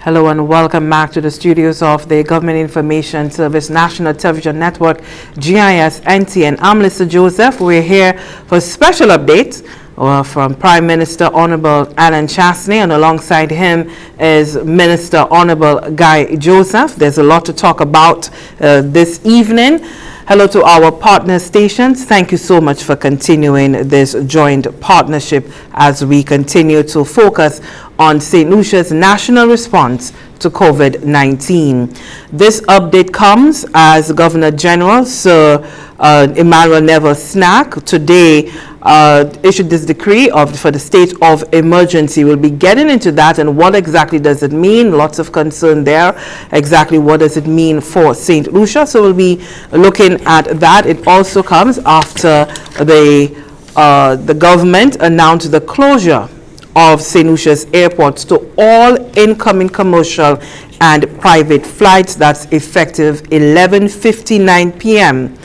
Hello and welcome back to the studios of the Government Information Service National Television Network, GIS, NTN. I'm Lisa Joseph. We're here for special updates from Prime Minister Honorable Alan Chastanet, and alongside him is Minister Honorable Guy Joseph. There's a lot to talk about this evening. Hello to our partner stations. Thank you so much for continuing this joint partnership as we continue to focus on St. Lucia's national response to COVID-19. This update comes as Governor General Sir Emmanuel Neville Snack today issued this decree for the state of emergency. We'll be getting into that and what exactly does it mean. Lots of concern there. Exactly what does it mean for St. Lucia? So we'll be looking at that. It also comes after the government announced the closure of St. Lucia's airports to all incoming commercial and private flights. That's effective 11:59 p.m.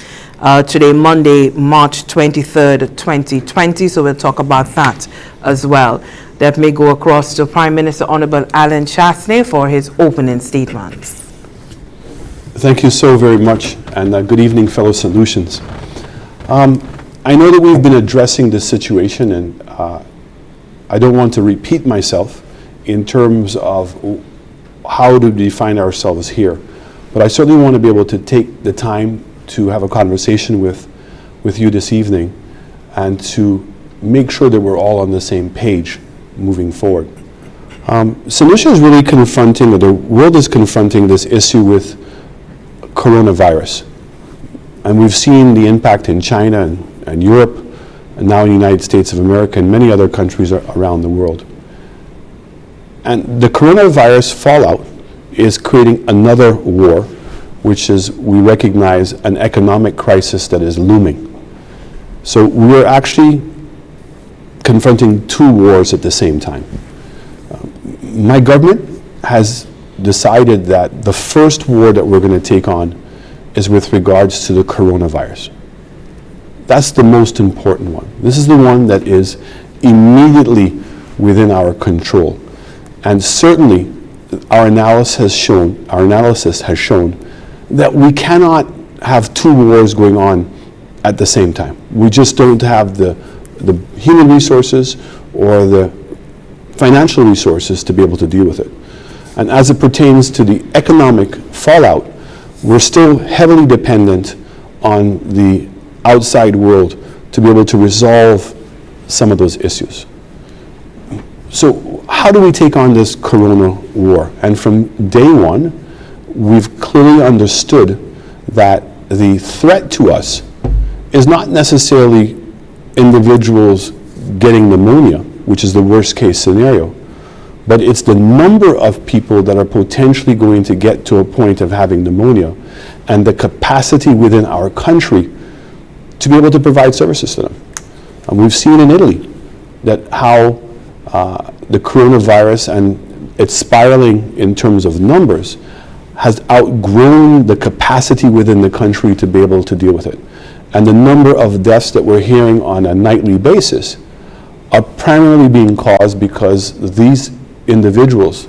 Today, Monday, March 23rd, 2020. So we'll talk about that as well. That may go across to Prime Minister Honorable Alan Chastanet for his opening statements. Thank you so very much, and good evening, fellow St. Lucians. I know that we've been addressing this situation, and I don't want to repeat myself in terms of how to define ourselves here, but I certainly want to be able to take the time to have a conversation with you this evening and to make sure that we're all on the same page moving forward. St. Lucia is really confronting, or the world is confronting, this issue with coronavirus. And we've seen the impact in China and Europe, and now in the United States of America and many other countries around the world. And the coronavirus fallout is creating another war, which is, we recognize, an economic crisis that is looming. So we're actually confronting two wars at the same time. My government has decided that the first war that we're going to take on is with regards to the coronavirus. That's the most important one. This is the one that is immediately within our control. And certainly our analysis has shown that we cannot have two wars going on at the same time. We just don't have the human resources or the financial resources to be able to deal with it. And as it pertains to the economic fallout, we're still heavily dependent on the outside world to be able to resolve some of those issues. So how do we take on this corona war? And from day one, we've clearly understood that the threat to us is not necessarily individuals getting pneumonia, which is the worst case scenario, but it's the number of people that are potentially going to get to a point of having pneumonia and the capacity within our country to be able to provide services to them. And we've seen in Italy that how the coronavirus and its spiraling in terms of numbers has outgrown the capacity within the country to be able to deal with it. And the number of deaths that we're hearing on a nightly basis are primarily being caused because these individuals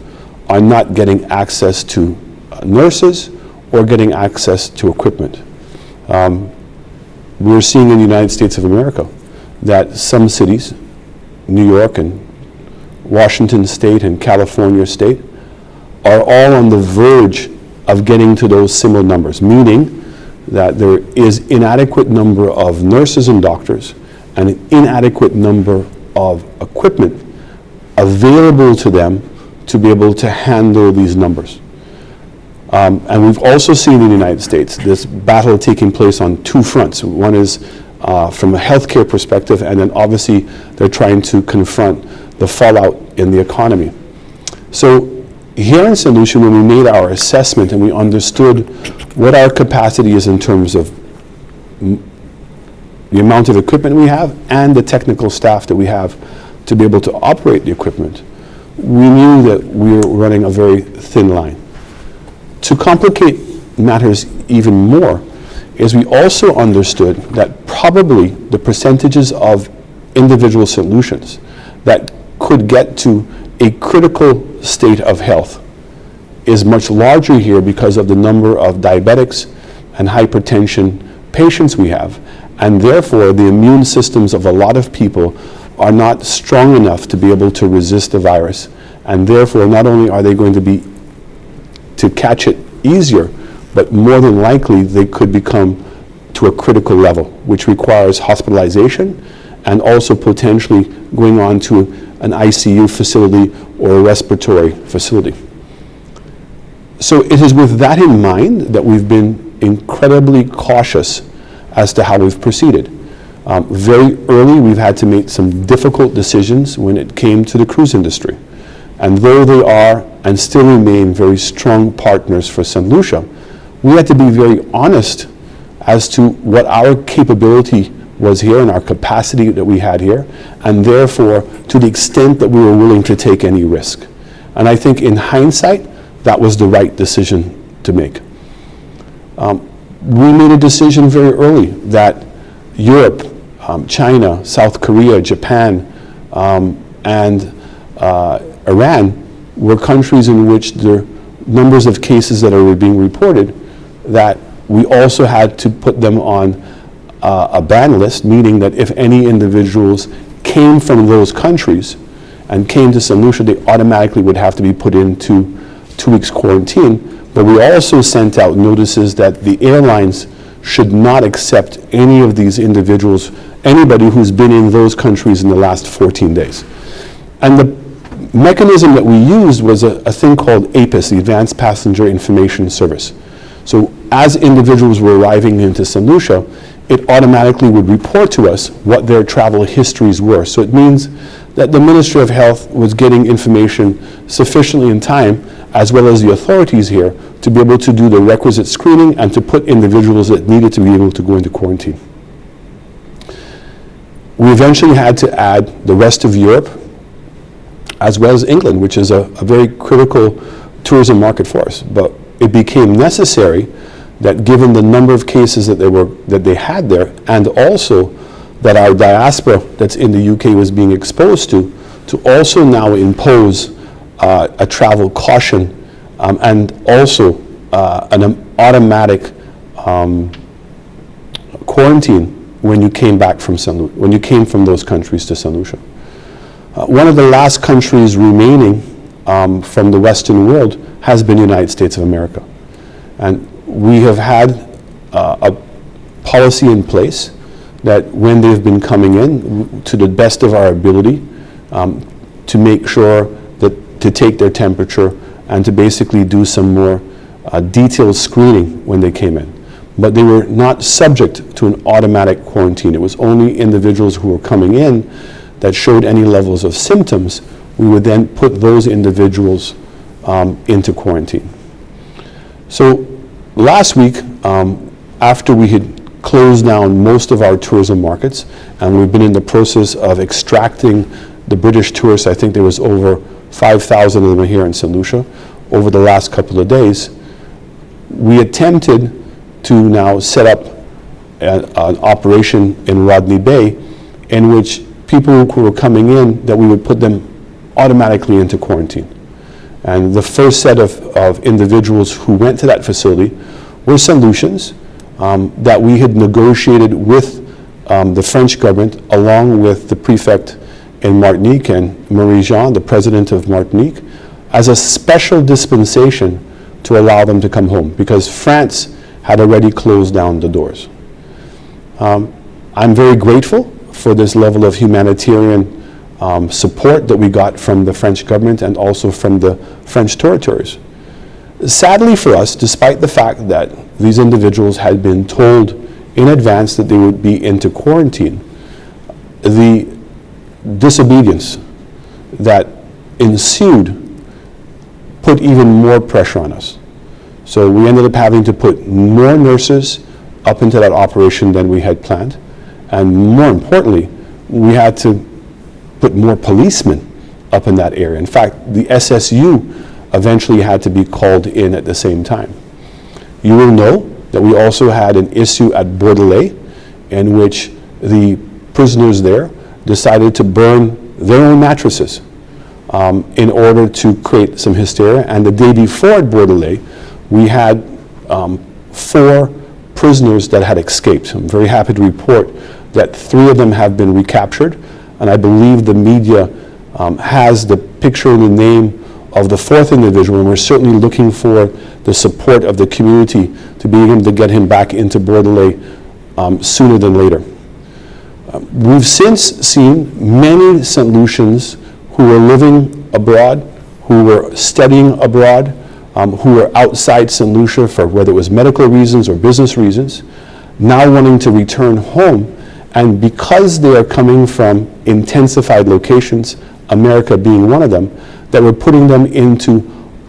are not getting access to nurses or getting access to equipment. We're seeing in the United States of America that some cities, New York and Washington State and California State, are all on the verge of getting to those similar numbers, meaning that there is inadequate number of nurses and doctors and an inadequate number of equipment available to them to be able to handle these numbers. And we've also seen in the United States this battle taking place on two fronts. One is from a healthcare perspective, and then obviously they're trying to confront the fallout in the economy. So here in St. Lucia, when we made our assessment and we understood what our capacity is in terms of the amount of equipment we have and the technical staff that we have to be able to operate the equipment, we knew that we were running a very thin line. To complicate matters even more is we also understood that probably the percentages of individual solutions that could get to a critical state of health is much larger here because of the number of diabetics and hypertension patients we have, and therefore the immune systems of a lot of people are not strong enough to be able to resist the virus, and therefore not only are they going to catch it easier, but more than likely they could become to a critical level, which requires hospitalization and also potentially going on to an ICU facility or a respiratory facility. So it is with that in mind that we've been incredibly cautious as to how we've proceeded. Very early, we've had to make some difficult decisions when it came to the cruise industry. And though they are and still remain very strong partners for St. Lucia, we had to be very honest as to what our capability was here and our capacity that we had here, and therefore to the extent that we were willing to take any risk. And I think in hindsight, that was the right decision to make. We made a decision very early that Europe, China, South Korea, Japan, and Iran were countries in which the numbers of cases that are being reported, that we also had to put them on a ban list, meaning that if any individuals came from those countries and came to St. Lucia, they automatically would have to be put into 2 weeks quarantine. But we also sent out notices that the airlines should not accept any of these individuals, anybody who's been in those countries in the last 14 days. And the mechanism that we used was a thing called APIS, the Advanced Passenger Information Service. So as individuals were arriving into St. Lucia, it automatically would report to us what their travel histories were. So it means that the Ministry of Health was getting information sufficiently in time, as well as the authorities here, to be able to do the requisite screening and to put individuals that needed to be able to go into quarantine. We eventually had to add the rest of Europe, as well as England, which is a very critical tourism market for us. But it became necessary that given the number of cases that they had there, and also that our diaspora that's in the UK was being exposed to also now impose a travel caution and also an automatic quarantine when you came back from when you came from those countries to St. Lucia. One of the last countries remaining from the Western world has been the United States of America. And we have had a policy in place that when they've been coming in, to the best of our ability, to make sure that to take their temperature and to basically do some more detailed screening when they came in. But they were not subject to an automatic quarantine. It was only individuals who were coming in that showed any levels of symptoms. We would then put those individuals into quarantine. So last week, after we had closed down most of our tourism markets, and we've been in the process of extracting the British tourists, I think there was over 5,000 of them here in St. Lucia, over the last couple of days, we attempted to now set up an operation in Rodney Bay in which people who were coming in, that we would put them automatically into quarantine. And the first set of individuals who went to that facility were St. Lucians that we had negotiated with the French government, along with the prefect in Martinique and Marie-Jean, the president of Martinique, as a special dispensation to allow them to come home, because France had already closed down the doors. I'm very grateful for this level of humanitarian support that we got from the French government and also from the French territories. Sadly for us, despite the fact that these individuals had been told in advance that they would be into quarantine, the disobedience that ensued put even more pressure on us. So we ended up having to put more nurses up into that operation than we had planned. And more importantly, we had to put more policemen up in that area. In fact, the SSU eventually had to be called in at the same time. You will know that we also had an issue at Bordelais in which the prisoners there decided to burn their own mattresses. in order to create some hysteria. And the day before at Bordelais, we had 4 prisoners that had escaped. I'm very happy to report that 3 of them have been recaptured, and I believe the media has the picture and the name of the 4th individual, and we're certainly looking for the support of the community to be able to get him back into Bordelais sooner than later. We've since seen many St. Lucians who were living abroad, who were studying abroad, who were outside St. Lucia for whether it was medical reasons or business reasons, now wanting to return home. And because they are coming from intensified locations, America being one of them, that we're putting them into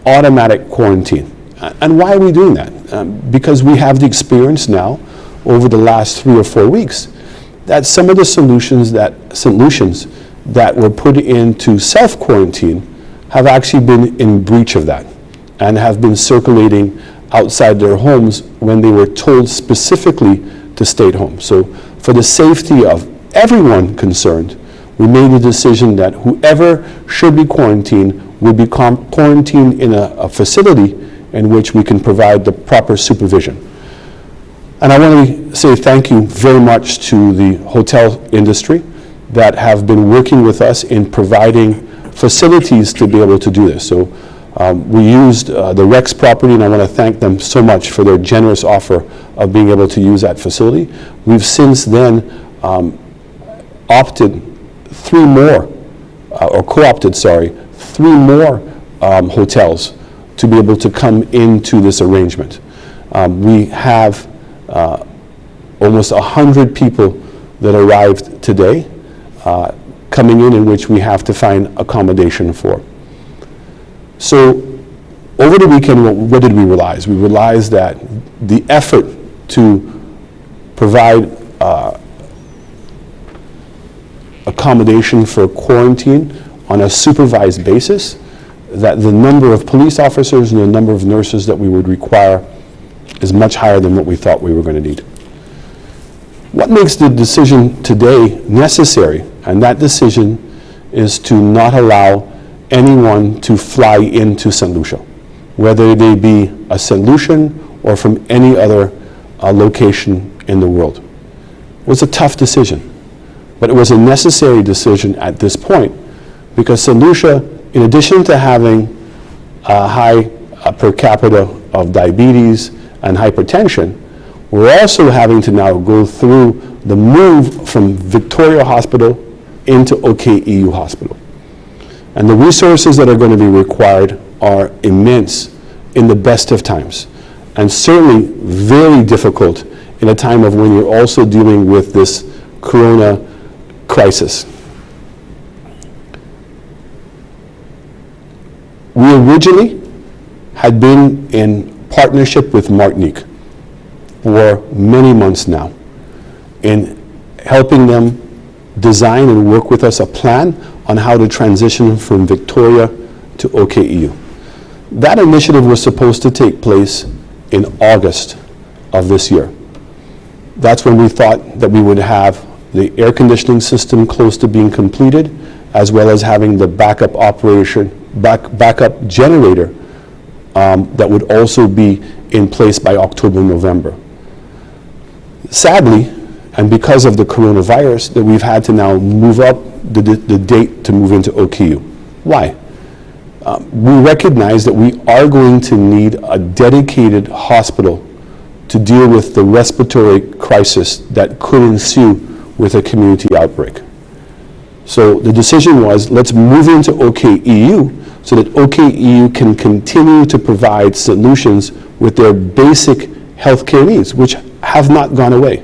automatic quarantine. And why are we doing that? Because we have the experience now over the last 3 or 4 weeks that some of the St. Lucians that were put into self-quarantine have actually been in breach of that and have been circulating outside their homes when they were told specifically to stay at home. So for the safety of everyone concerned, we made the decision that whoever should be quarantined would be quarantined in a facility in which we can provide the proper supervision. And I want to say thank you very much to the hotel industry that have been working with us in providing facilities to be able to do this. So we used the Rex property, and I want to thank them so much for their generous offer of being able to use that facility. We've since then co-opted 3 more hotels to be able to come into this arrangement. We have almost 100 people that arrived today coming in which we have to find accommodation for. So over the weekend, what did we realize? We realized that the effort to provide accommodation for quarantine on a supervised basis, that the number of police officers and the number of nurses that we would require is much higher than what we thought we were going to need. What makes the decision today necessary, and that decision is to not allow anyone to fly into St. Lucia, whether they be a St. Lucian or from any other location in the world. It was a tough decision, but it was a necessary decision at this point, because St. Lucia, in addition to having a high per capita of diabetes and hypertension, we're also having to now go through the move from Victoria Hospital into OKEU Hospital. And the resources that are going to be required are immense in the best of times, and certainly very difficult in a time of when you're also dealing with this Korona crisis. We originally had been in partnership with Martinique for many months now in helping them design and work with us a plan on how to transition from Victoria to OKEU. That initiative was supposed to take place in August of this year. That's when we thought that we would have the air conditioning system close to being completed, as well as having the backup generator that would also be in place by October, November. Sadly, and because of the coronavirus, that we've had to now move up the date to move into OKEU. Why? We recognize that we are going to need a dedicated hospital to deal with the respiratory crisis that could ensue with a community outbreak. So the decision was, let's move into OKEU so that OKEU can continue to provide solutions with their basic healthcare needs, which have not gone away.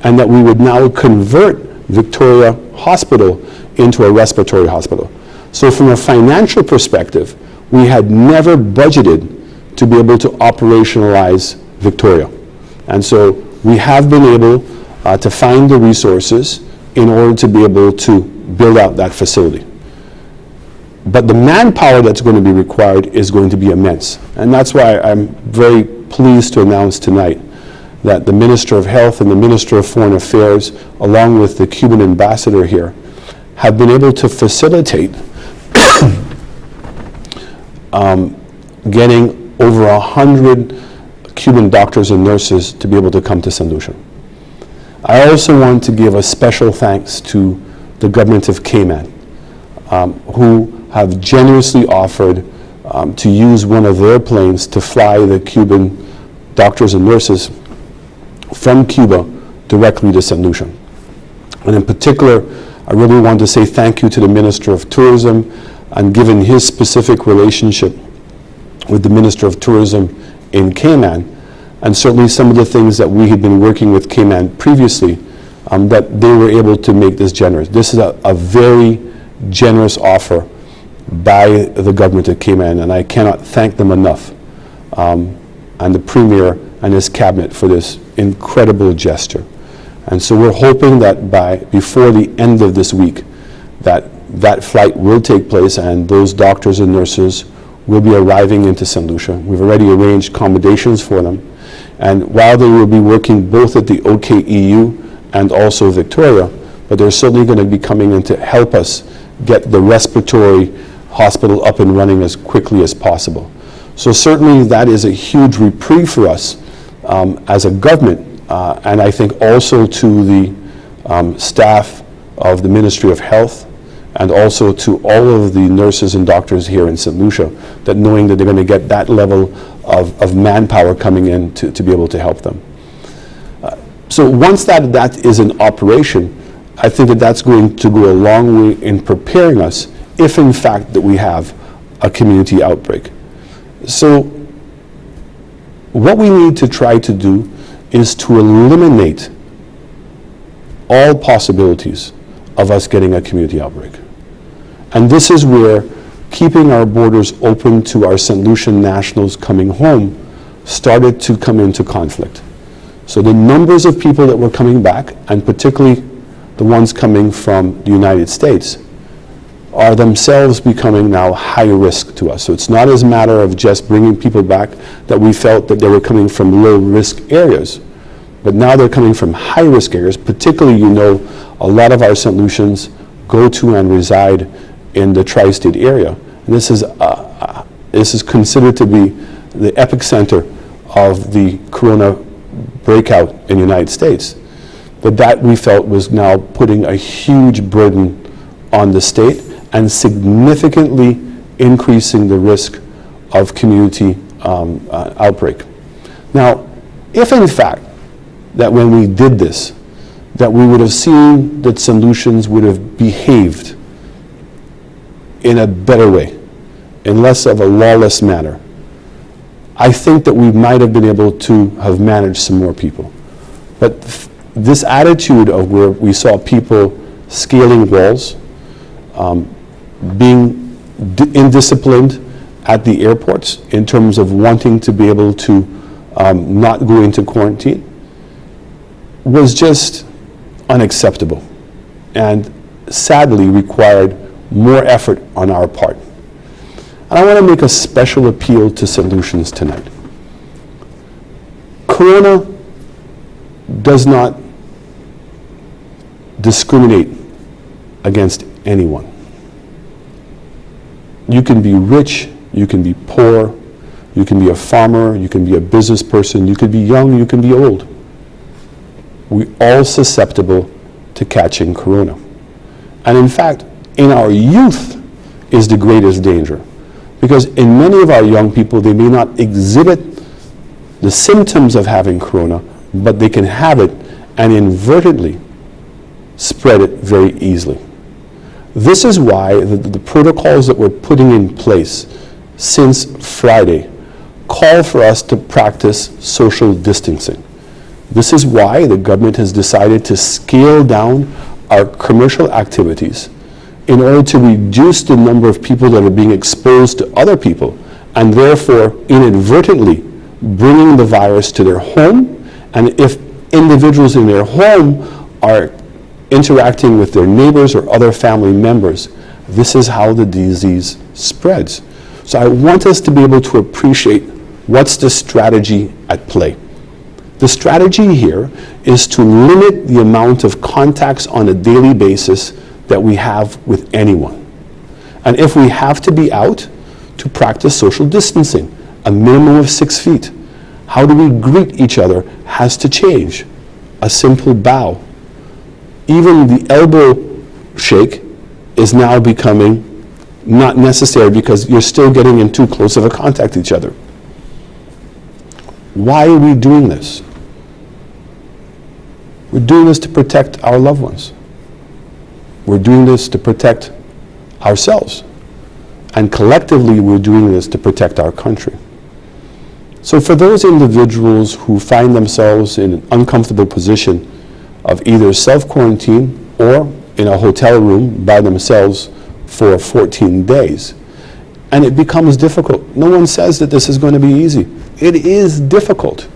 And that we would now convert Victoria Hospital into a respiratory hospital. So from a financial perspective, we had never budgeted to be able to operationalize Victoria. And so we have been able to find the resources in order to be able to build out that facility. But the manpower that's going to be required is going to be immense. And that's why I'm very pleased to announce tonight that the Minister of Health and the Minister of Foreign Affairs, along with the Cuban ambassador here, have been able to facilitate getting over 100 Cuban doctors and nurses to be able to come to St. Lucia. I also want to give a special thanks to the government of Cayman, who have generously offered to use one of their planes to fly the Cuban doctors and nurses from Cuba directly to St. Lucia. And in particular, I really want to say thank you to the Minister of Tourism, and given his specific relationship with the Minister of Tourism in Cayman, and certainly some of the things that we had been working with Cayman previously, that they were able to make this generous. This is a very generous offer by the government of Cayman, and I cannot thank them enough, and the Premier and his cabinet for this incredible gesture. And so we're hoping that before the end of this week, that flight will take place and those doctors and nurses will be arriving into St. Lucia. We've already arranged accommodations for them. And while they will be working both at the OKEU and also Victoria, but they're certainly going to be coming in to help us get the respiratory hospital up and running as quickly as possible. So certainly that is a huge reprieve for us as a government, and I think also to the staff of the Ministry of Health, and also to all of the nurses and doctors here in St. Lucia, that knowing that they're going to get that level of manpower coming in to be able to help them. So once that is in operation, I think that that's going to go a long way in preparing us if in fact that we have a community outbreak. So what we need to try to do is to eliminate all possibilities of us getting a community outbreak. And this is where keeping our borders open to our St. Lucian nationals coming home started to come into conflict. So the numbers of people that were coming back, and particularly the ones coming from the United States, are themselves becoming now high risk to us. So it's not as a matter of just bringing people back that we felt that they were coming from low risk areas, but now they're coming from high risk areas, particularly, a lot of our St. Lucians go to and reside in the tri-state area. And this is considered to be the epicenter of the Korona breakout in the United States. But that we felt was now putting a huge burden on the state and significantly increasing the risk of community outbreak. Now, if in fact that when we did this, that we would have seen that St. Lucians would have behaved in a better way, in less of a lawless manner, I think that we might have been able to have managed some more people. But this attitude of where we saw people scaling walls, being indisciplined at the airports in terms of wanting to be able to not go into quarantine, was just unacceptable and sadly required more effort on our part. And I want to make a special appeal to St. Lucians tonight. Korona does not discriminate against anyone. You can be rich, you can be poor, you can be a farmer, you can be a business person, you can be young, you can be old. We're all susceptible to catching Korona. And in fact, in our youth is the greatest danger. Because in many of our young people, they may not exhibit the symptoms of having Korona, but they can have it and inadvertently spread it very easily. This is why the protocols that we're putting in place since Friday call for us to practice social distancing. This is why the government has decided to scale down our commercial activities in order to reduce the number of people that are being exposed to other people, and therefore inadvertently bringing the virus to their home. And if individuals in their home are interacting with their neighbors or other family members, this is how the disease spreads. So I want us to be able to appreciate what's the strategy at play. The strategy here is to limit the amount of contacts on a daily basis that we have with anyone. And if we have to be out, to practice social distancing, a minimum of 6 feet. How do we greet each other has to change. A simple bow. Even the elbow shake is now becoming not necessary because you're still getting in too close of a contact with each other. Why are we doing this? We're doing this to protect our loved ones. We're doing this to protect ourselves. And collectively, we're doing this to protect our country. So for those individuals who find themselves in an uncomfortable position of either self-quarantine or in a hotel room by themselves for 14 days, and it becomes difficult. No one says that this is going to be easy. It is difficult.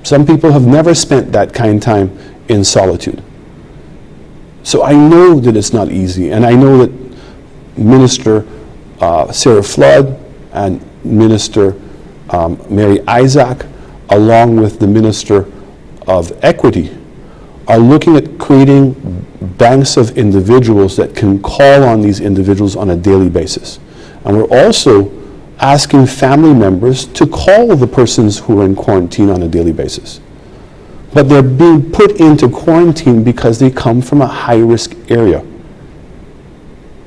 Some people have never spent that kind of time in solitude. So I know that it's not easy, and I know that Minister Sarah Flood and Minister Mary Isaac, along with the Minister of Equity, are looking at creating banks of individuals that can call on these individuals on a daily basis. And we're also asking family members to call the persons who are in quarantine on a daily basis. But they're being put into quarantine because they come from a high-risk area.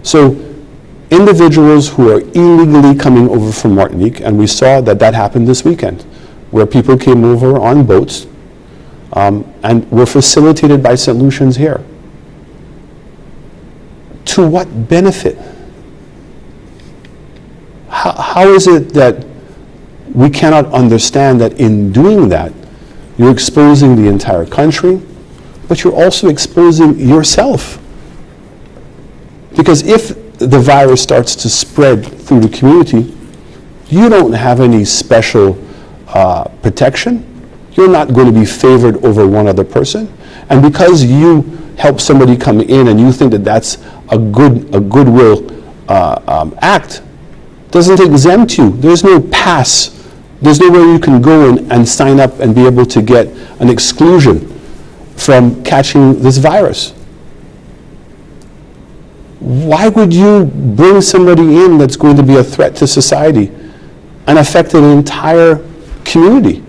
So individuals who are illegally coming over from Martinique, and we saw that that happened this weekend, where people came over on boats and were facilitated by St. Lucians here. To what benefit? How is it that we cannot understand that in doing that, you're exposing the entire country, but you're also exposing yourself? Because if the virus starts to spread through the community, you don't have any special protection. You're not going to be favored over one other person. And because you help somebody come in and you think that that's a goodwill act, doesn't exempt you. There's no pass. There's no way you can go in and sign up and be able to get an exclusion from catching this virus. Why would you bring somebody in that's going to be a threat to society and affect an entire community?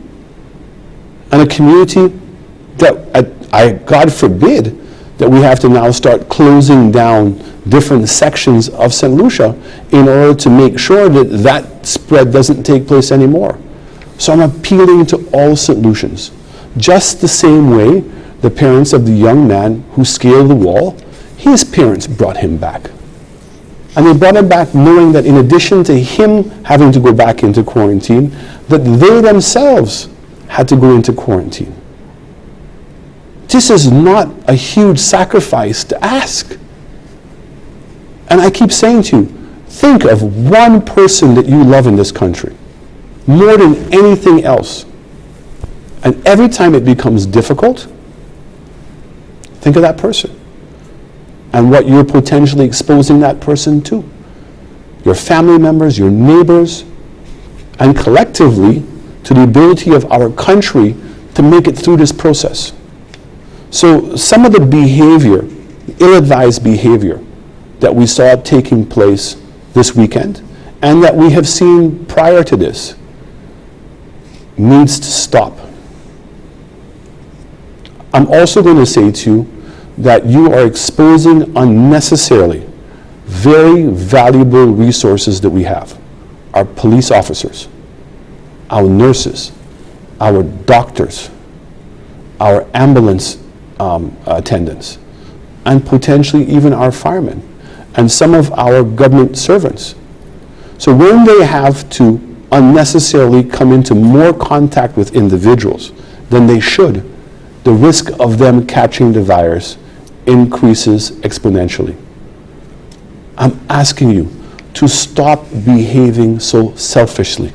And a community that, God forbid, that we have to now start closing down different sections of St. Lucia in order to make sure that that spread doesn't take place anymore. So I'm appealing to all St. Lucians. Just the same way the parents of the young man who scaled the wall, his parents brought him back. And they brought him back knowing that in addition to him having to go back into quarantine, that they themselves had to go into quarantine. This is not a huge sacrifice to ask. And I keep saying to you, think of one person that you love in this country, more than anything else. And every time it becomes difficult, think of that person and what you're potentially exposing that person to. Your family members, your neighbors, and collectively to the ability of our country to make it through this process. So some of the behavior, ill-advised behavior that we saw taking place this weekend and that we have seen prior to this needs to stop. I'm also going to say to you that you are exposing unnecessarily very valuable resources that we have. Our police officers, our nurses, our doctors, our ambulance attendants, and potentially even our firemen, and some of our government servants. So when they have to unnecessarily come into more contact with individuals than they should, the risk of them catching the virus increases exponentially. I'm asking you to stop behaving so selfishly.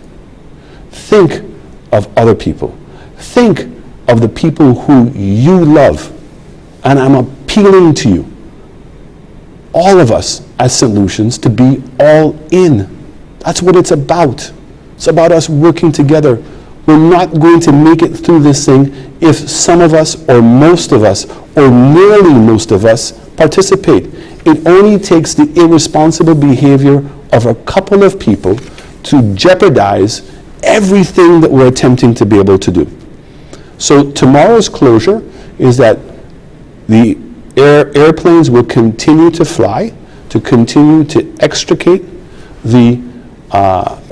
Think of other people. Think of the people who you love. And I'm appealing to you, all of us as St. Lucians, to be all in. That's what it's about. It's about us working together. We're not going to make it through this thing if some of us, or most of us, or nearly most of us participate It only takes the irresponsible behavior of a couple of people to jeopardize everything that we're attempting to be able to do. So tomorrow's closure is that the airplanes will continue to fly, to continue to extricate the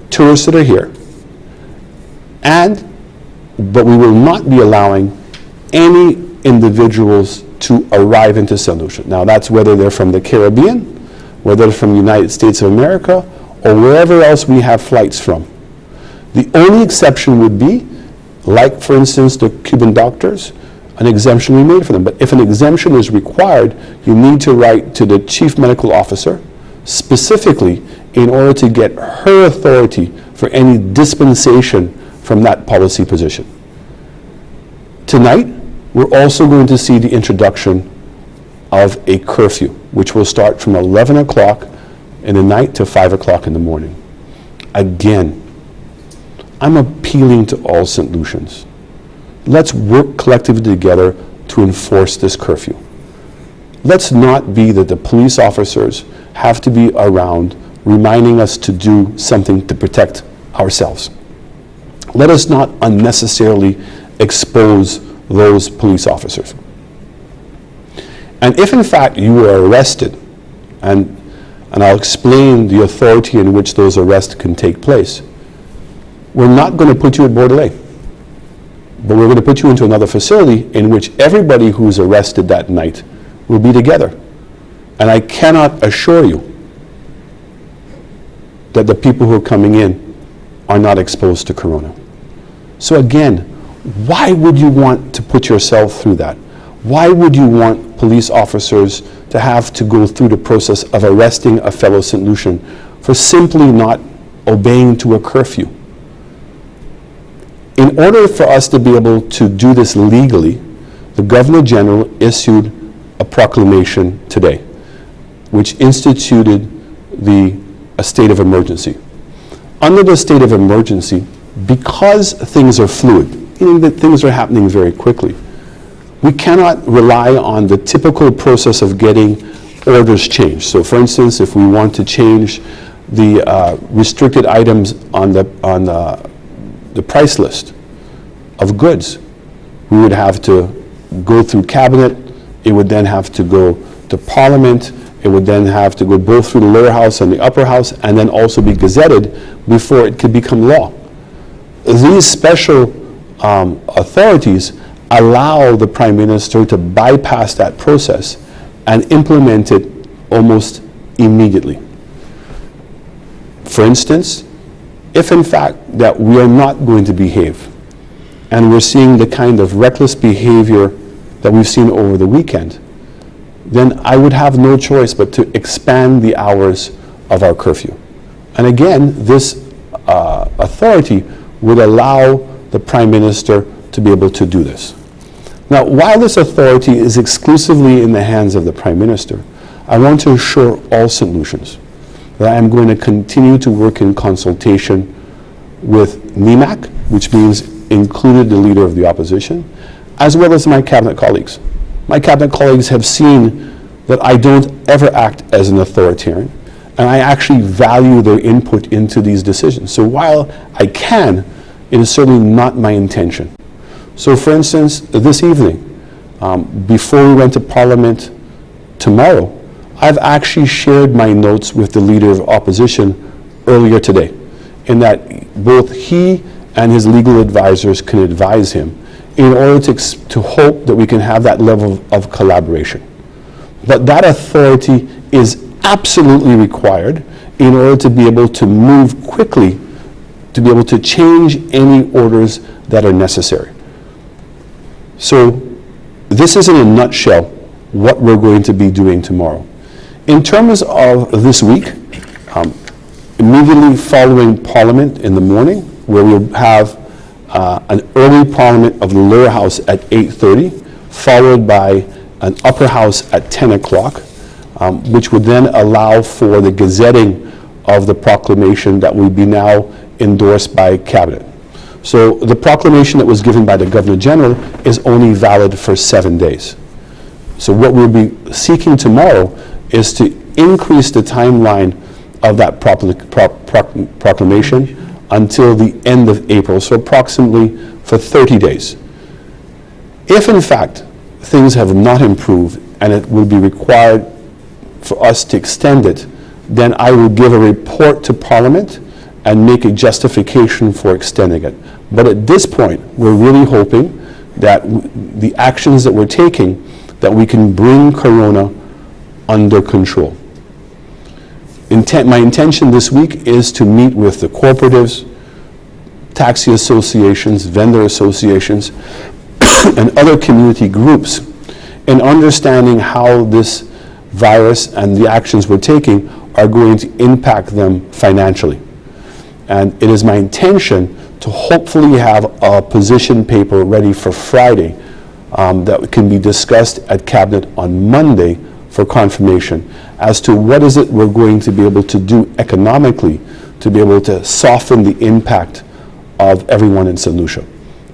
tourists that are here, but we will not be allowing any individuals to arrive into St. Lucia. Now that's whether they're from the Caribbean, whether they're from the United States of America, or wherever else we have flights from. The only exception would be, like for instance the Cuban doctors, an exemption we made for them. But if an exemption is required, you need to write to the chief medical officer specifically in order to get her authority for any dispensation from that policy position. Tonight, we're also going to see the introduction of a curfew, which will start from 11 o'clock in the night to 5 o'clock in the morning. Again, I'm appealing to all St. Lucians. Let's work collectively together to enforce this curfew. Let's not be that the police officers have to be around reminding us to do something to protect ourselves. Let us not unnecessarily expose those police officers. And if in fact you were arrested, and I'll explain the authority in which those arrests can take place, we're not going to put you at Bordelais, but we're going to put you into another facility in which everybody who's arrested that night will be together. And I cannot assure you that the people who are coming in are not exposed to Korona. So again, why would you want to put yourself through that? Why would you want police officers to have to go through the process of arresting a fellow St. Lucian for simply not obeying to a curfew? In order for us to be able to do this legally, the Governor General issued a proclamation today, which instituted a state of emergency. Under the state of emergency, because things are fluid, meaning that things are happening very quickly, we cannot rely on the typical process of getting orders changed. So for instance, if we want to change the restricted items on the price list of goods, we would have to go through cabinet, it would then have to go to Parliament, it would then have to go both through the lower house and the upper house, and then also be gazetted before it could become law. These special authorities allow the Prime Minister to bypass that process and implement it almost immediately. For instance, if in fact that we are not going to behave, and we're seeing the kind of reckless behavior that we've seen over the weekend, then I would have no choice but to expand the hours of our curfew. And again, this authority would allow the Prime Minister to be able to do this. Now, while this authority is exclusively in the hands of the Prime Minister, I want to assure all St. Lucians that I am going to continue to work in consultation with NEMAC, which means included the Leader of the Opposition, as well as my Cabinet colleagues. My Cabinet colleagues have seen that I don't ever act as an authoritarian, and I actually value their input into these decisions. So while I can, it is certainly not my intention. So for instance, this evening, before we went to Parliament tomorrow, I've actually shared my notes with the Leader of Opposition earlier today, in that both he and his legal advisors can advise him in order to hope that we can have that level of collaboration. But that authority is absolutely required in order to be able to move quickly, to be able to change any orders that are necessary. So this is in a nutshell what we're going to be doing tomorrow. In terms of this week, immediately following Parliament in the morning, where we'll have an early Parliament of the lower house at 8:30, followed by an upper house at 10 o'clock, which would then allow for the gazetting of the proclamation that will be now endorsed by Cabinet. So the proclamation that was given by the Governor General is only valid for 7 days. So what we'll be seeking tomorrow is to increase the timeline of that proclamation until the end of April, so approximately for 30 days. If in fact things have not improved and it will be required for us to extend it, then I will give a report to Parliament and make a justification for extending it. But at this point, we're really hoping that the actions that we're taking, that we can bring Korona under control. My intention this week is to meet with the cooperatives, taxi associations, vendor associations, and other community groups in understanding how this virus and the actions we're taking are going to impact them financially. And it is my intention to hopefully have a position paper ready for Friday that can be discussed at Cabinet on Monday for confirmation as to what is it we're going to be able to do economically to be able to soften the impact of everyone in St. Lucia.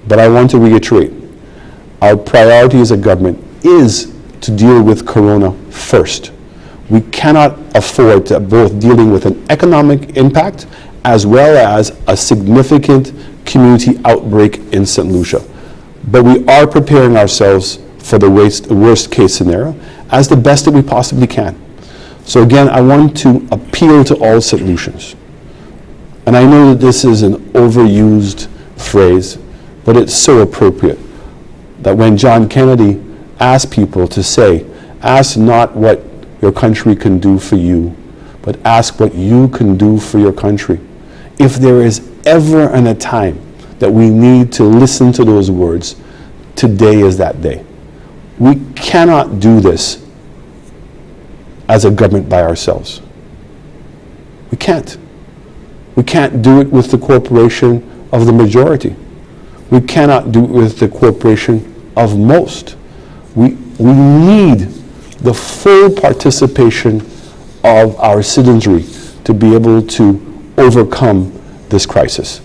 But I want to reiterate, our priority as a government is to deal with Korona first. We cannot afford to both dealing with an economic impact as well as a significant community outbreak in St. Lucia. But we are preparing ourselves for the worst case scenario as the best that we possibly can. So again, I want to appeal to all St. Lucians. And I know that this is an overused phrase, but it's so appropriate that when John Kennedy asked people to say, ask not what your country can do for you, but ask what you can do for your country. If there is ever a time that we need to listen to those words, today is that day. We cannot do this as a government by ourselves. We can't. We can't do it with the cooperation of the majority. We cannot do it with the cooperation of most. We need the full participation of our citizenry to be able to overcome this crisis.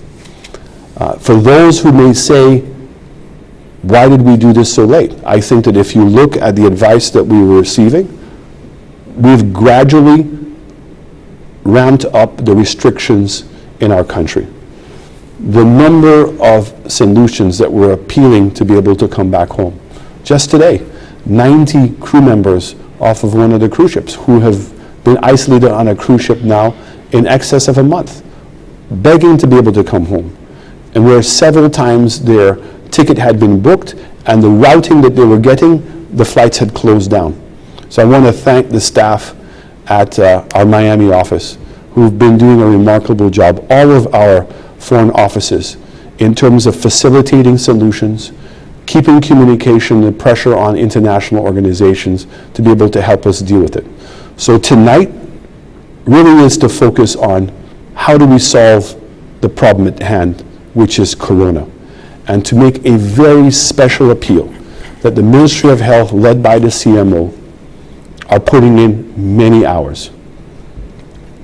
For those who may say, why did we do this so late? I think that if you look at the advice that we were receiving, we've gradually ramped up the restrictions in our country. The number of St. Lucians that were appealing to be able to come back home. Just today, 90 crew members off of one of the cruise ships who have been isolated on a cruise ship now in excess of a month, begging to be able to come home. And where several times their ticket had been booked and the routing that they were getting, the flights had closed down. So I want to thank the staff at our Miami office who've been doing a remarkable job, all of our foreign offices, in terms of facilitating solutions, keeping communication and pressure on international organizations to be able to help us deal with it. So tonight really is to focus on how do we solve the problem at hand, which is Korona, and to make a very special appeal that the Ministry of Health, led by the CMO, are putting in many hours.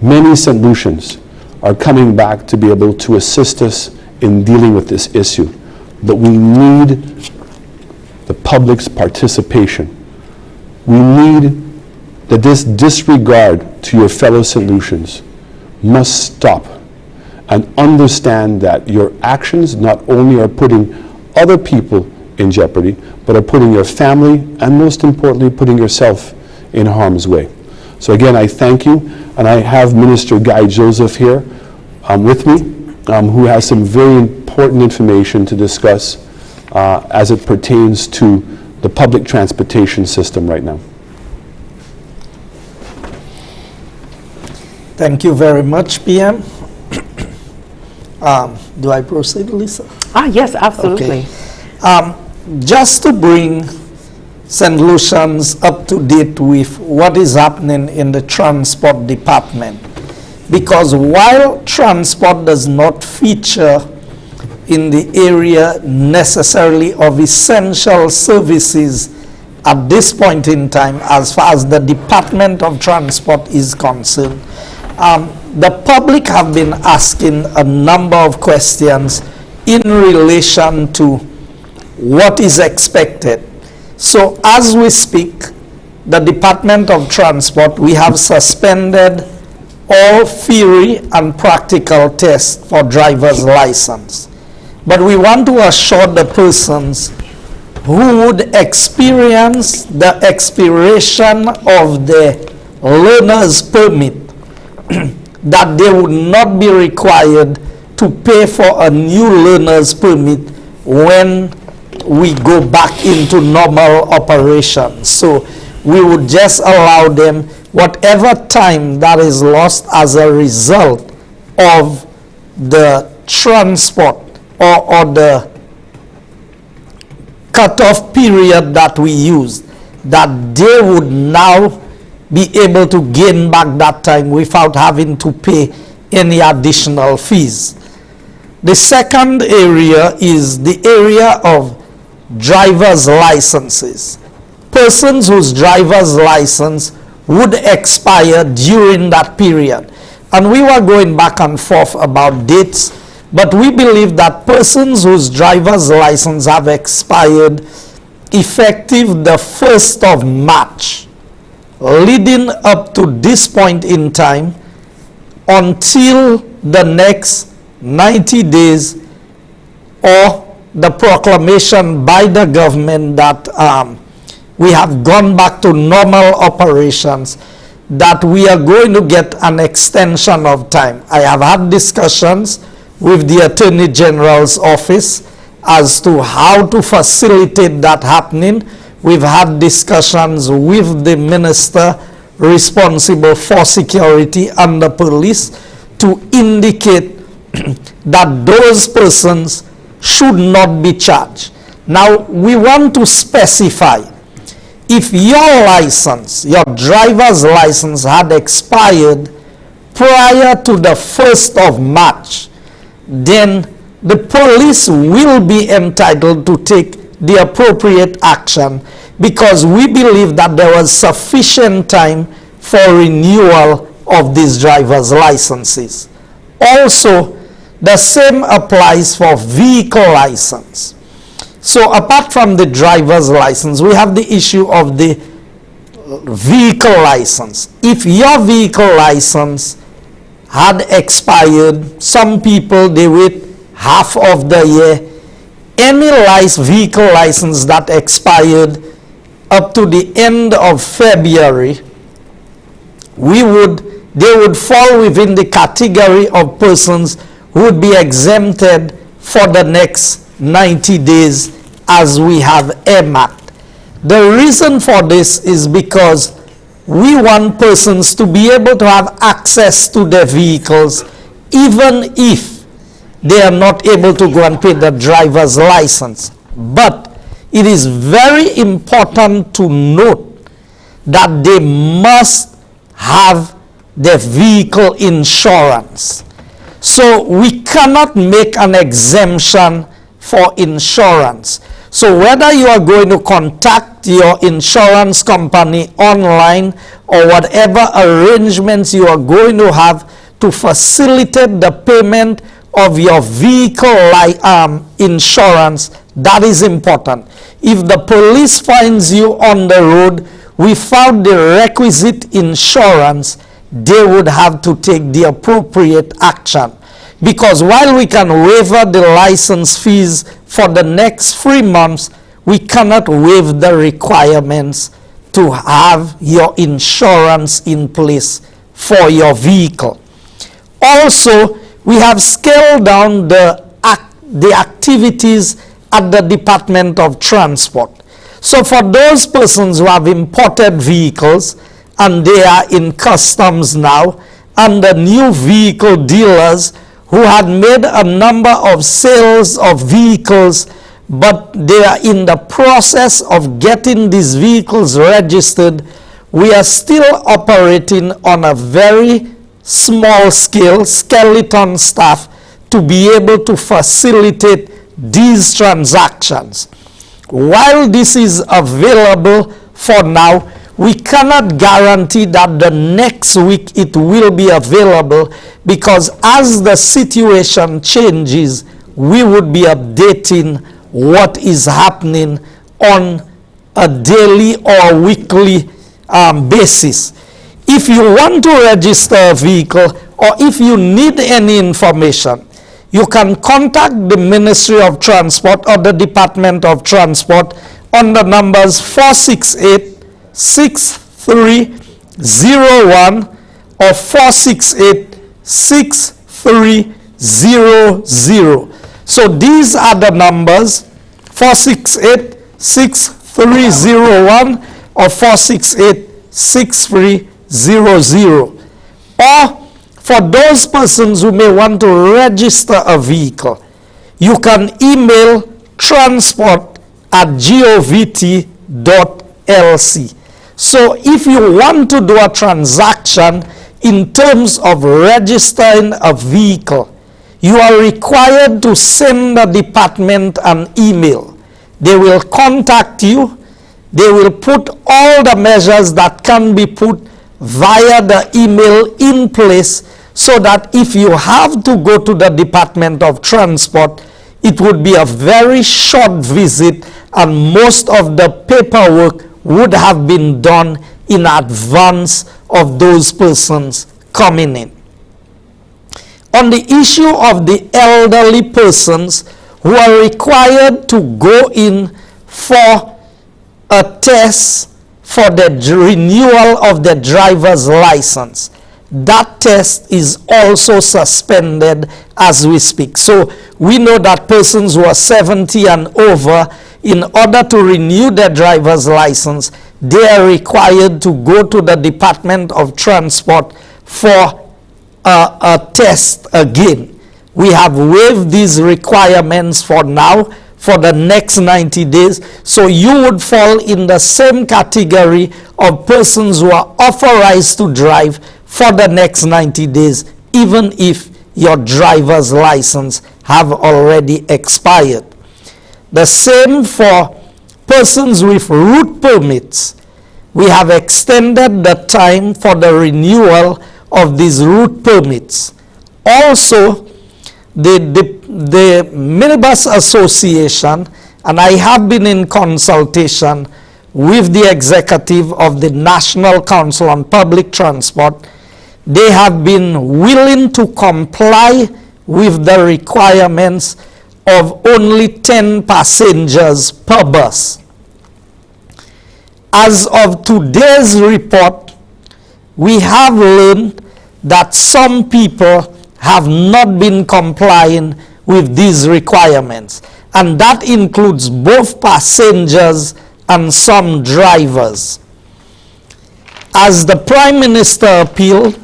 Many St. Lucians are coming back to be able to assist us in dealing with this issue, but we need the public's participation. We need that this disregard to your fellow St. Lucians must stop, and understand that your actions not only are putting other people in jeopardy, but are putting your family and most importantly putting yourself in harm's way. So again, I thank you, and I have Minister Guy Joseph here with me, who has some very important information to discuss as it pertains to the public transportation system right now. Thank you very much, PM. Do I proceed, Lisa? Yes, absolutely. Okay. Just to bring St. Lucians up to date with what is happening in the transport department, because while transport does not feature in the area necessarily of essential services at this point in time as far as the Department of Transport is concerned, the public have been asking a number of questions in relation to what is expected. So as we speak, the Department of Transport, we have suspended all theory and practical tests for driver's license. But we want to assure the persons who would experience the expiration of the learner's permit that they would not be required to pay for a new learner's permit when we go back into normal operations. So we would just allow them whatever time that is lost as a result of the transport or the cutoff period that we used, that they would now be able to gain back that time without having to pay any additional fees. The second area is the area of driver's licenses. Persons whose driver's license would expire during that period. And we were going back and forth about dates, but we believe that persons whose driver's license have expired effective the 1st of March, leading up to this point in time until the next 90 days or the proclamation by the government that we have gone back to normal operations, that we are going to get an extension of time. I have had discussions with the Attorney General's office as to how to facilitate that happening. We've had discussions with the minister responsible for security and the police to indicate that those persons should not be charged. Now, we want to specify, if your license, your driver's license had expired prior to the 1st of March, then the police will be entitled to take the appropriate action, because we believe that there was sufficient time for renewal of these driver's licenses. Also, the same applies for vehicle license. So apart from the driver's license, we have the issue of the vehicle license. If your vehicle license had expired, some people, they wait half of the year. Any vehicle license that expired up to the end of February, they would fall within the category of persons who would be exempted for the next 90 days as we have earmarked. The reason for this is because we want persons to be able to have access to their vehicles even if they are not able to go and pay the driver's license. But it is very important to note that they must have their vehicle insurance. So we cannot make an exemption for insurance. So whether you are going to contact your insurance company online or whatever arrangements you are going to have to facilitate the payment of your vehicle insurance, that is important. If the police finds you on the road without the requisite insurance, they would have to take the appropriate action. Because while we can waiver the license fees for the next 3 months, we cannot waive the requirements to have your insurance in place for your vehicle. Also, we have scaled down the activities at the Department of Transport. So for those persons who have imported vehicles and they are in customs now, and the new vehicle dealers who had made a number of sales of vehicles, but they are in the process of getting these vehicles registered, we are still operating on a very small scale, skeleton staff, to be able to facilitate these transactions. While this is available for now, we cannot guarantee that the next week it will be available, because as the situation changes, we would be updating what is happening on a daily or weekly basis. If you want to register a vehicle or if you need any information, you can contact the Ministry of Transport or the Department of Transport on the numbers 468-6301 or 468-6300. So these are the numbers, 468-6301 or 468-6300. Or for those persons who may want to register a vehicle, you can email transport@govt.lc. So if you want to do a transaction in terms of registering a vehicle, you are required to send the department an email. They will contact you. They will put all the measures that can be put via the email in place, so that if you have to go to the Department of Transport, it would be a very short visit and most of the paperwork would have been done in advance of those persons coming in. On the issue of the elderly persons who are required to go in for a test for the renewal of the driver's license, that test is also suspended as we speak. So we know that persons who are 70 and over, in order to renew their driver's license, they are required to go to the Department of Transport for a test again. We have waived these requirements for now, for the next 90 days. So you would fall in the same category of persons who are authorized to drive for the next 90 days, even if your driver's license have already expired. The same for persons with route permits. We have extended the time for the renewal of these route permits. Also, the Minibus Association, and I have been in consultation with the executive of the National Council on Public Transport, they have been willing to comply with the requirements of only 10 passengers per bus. As of today's report, we have learned that some people have not been complying with these requirements, and that includes both passengers and some drivers. As the Prime Minister appealed,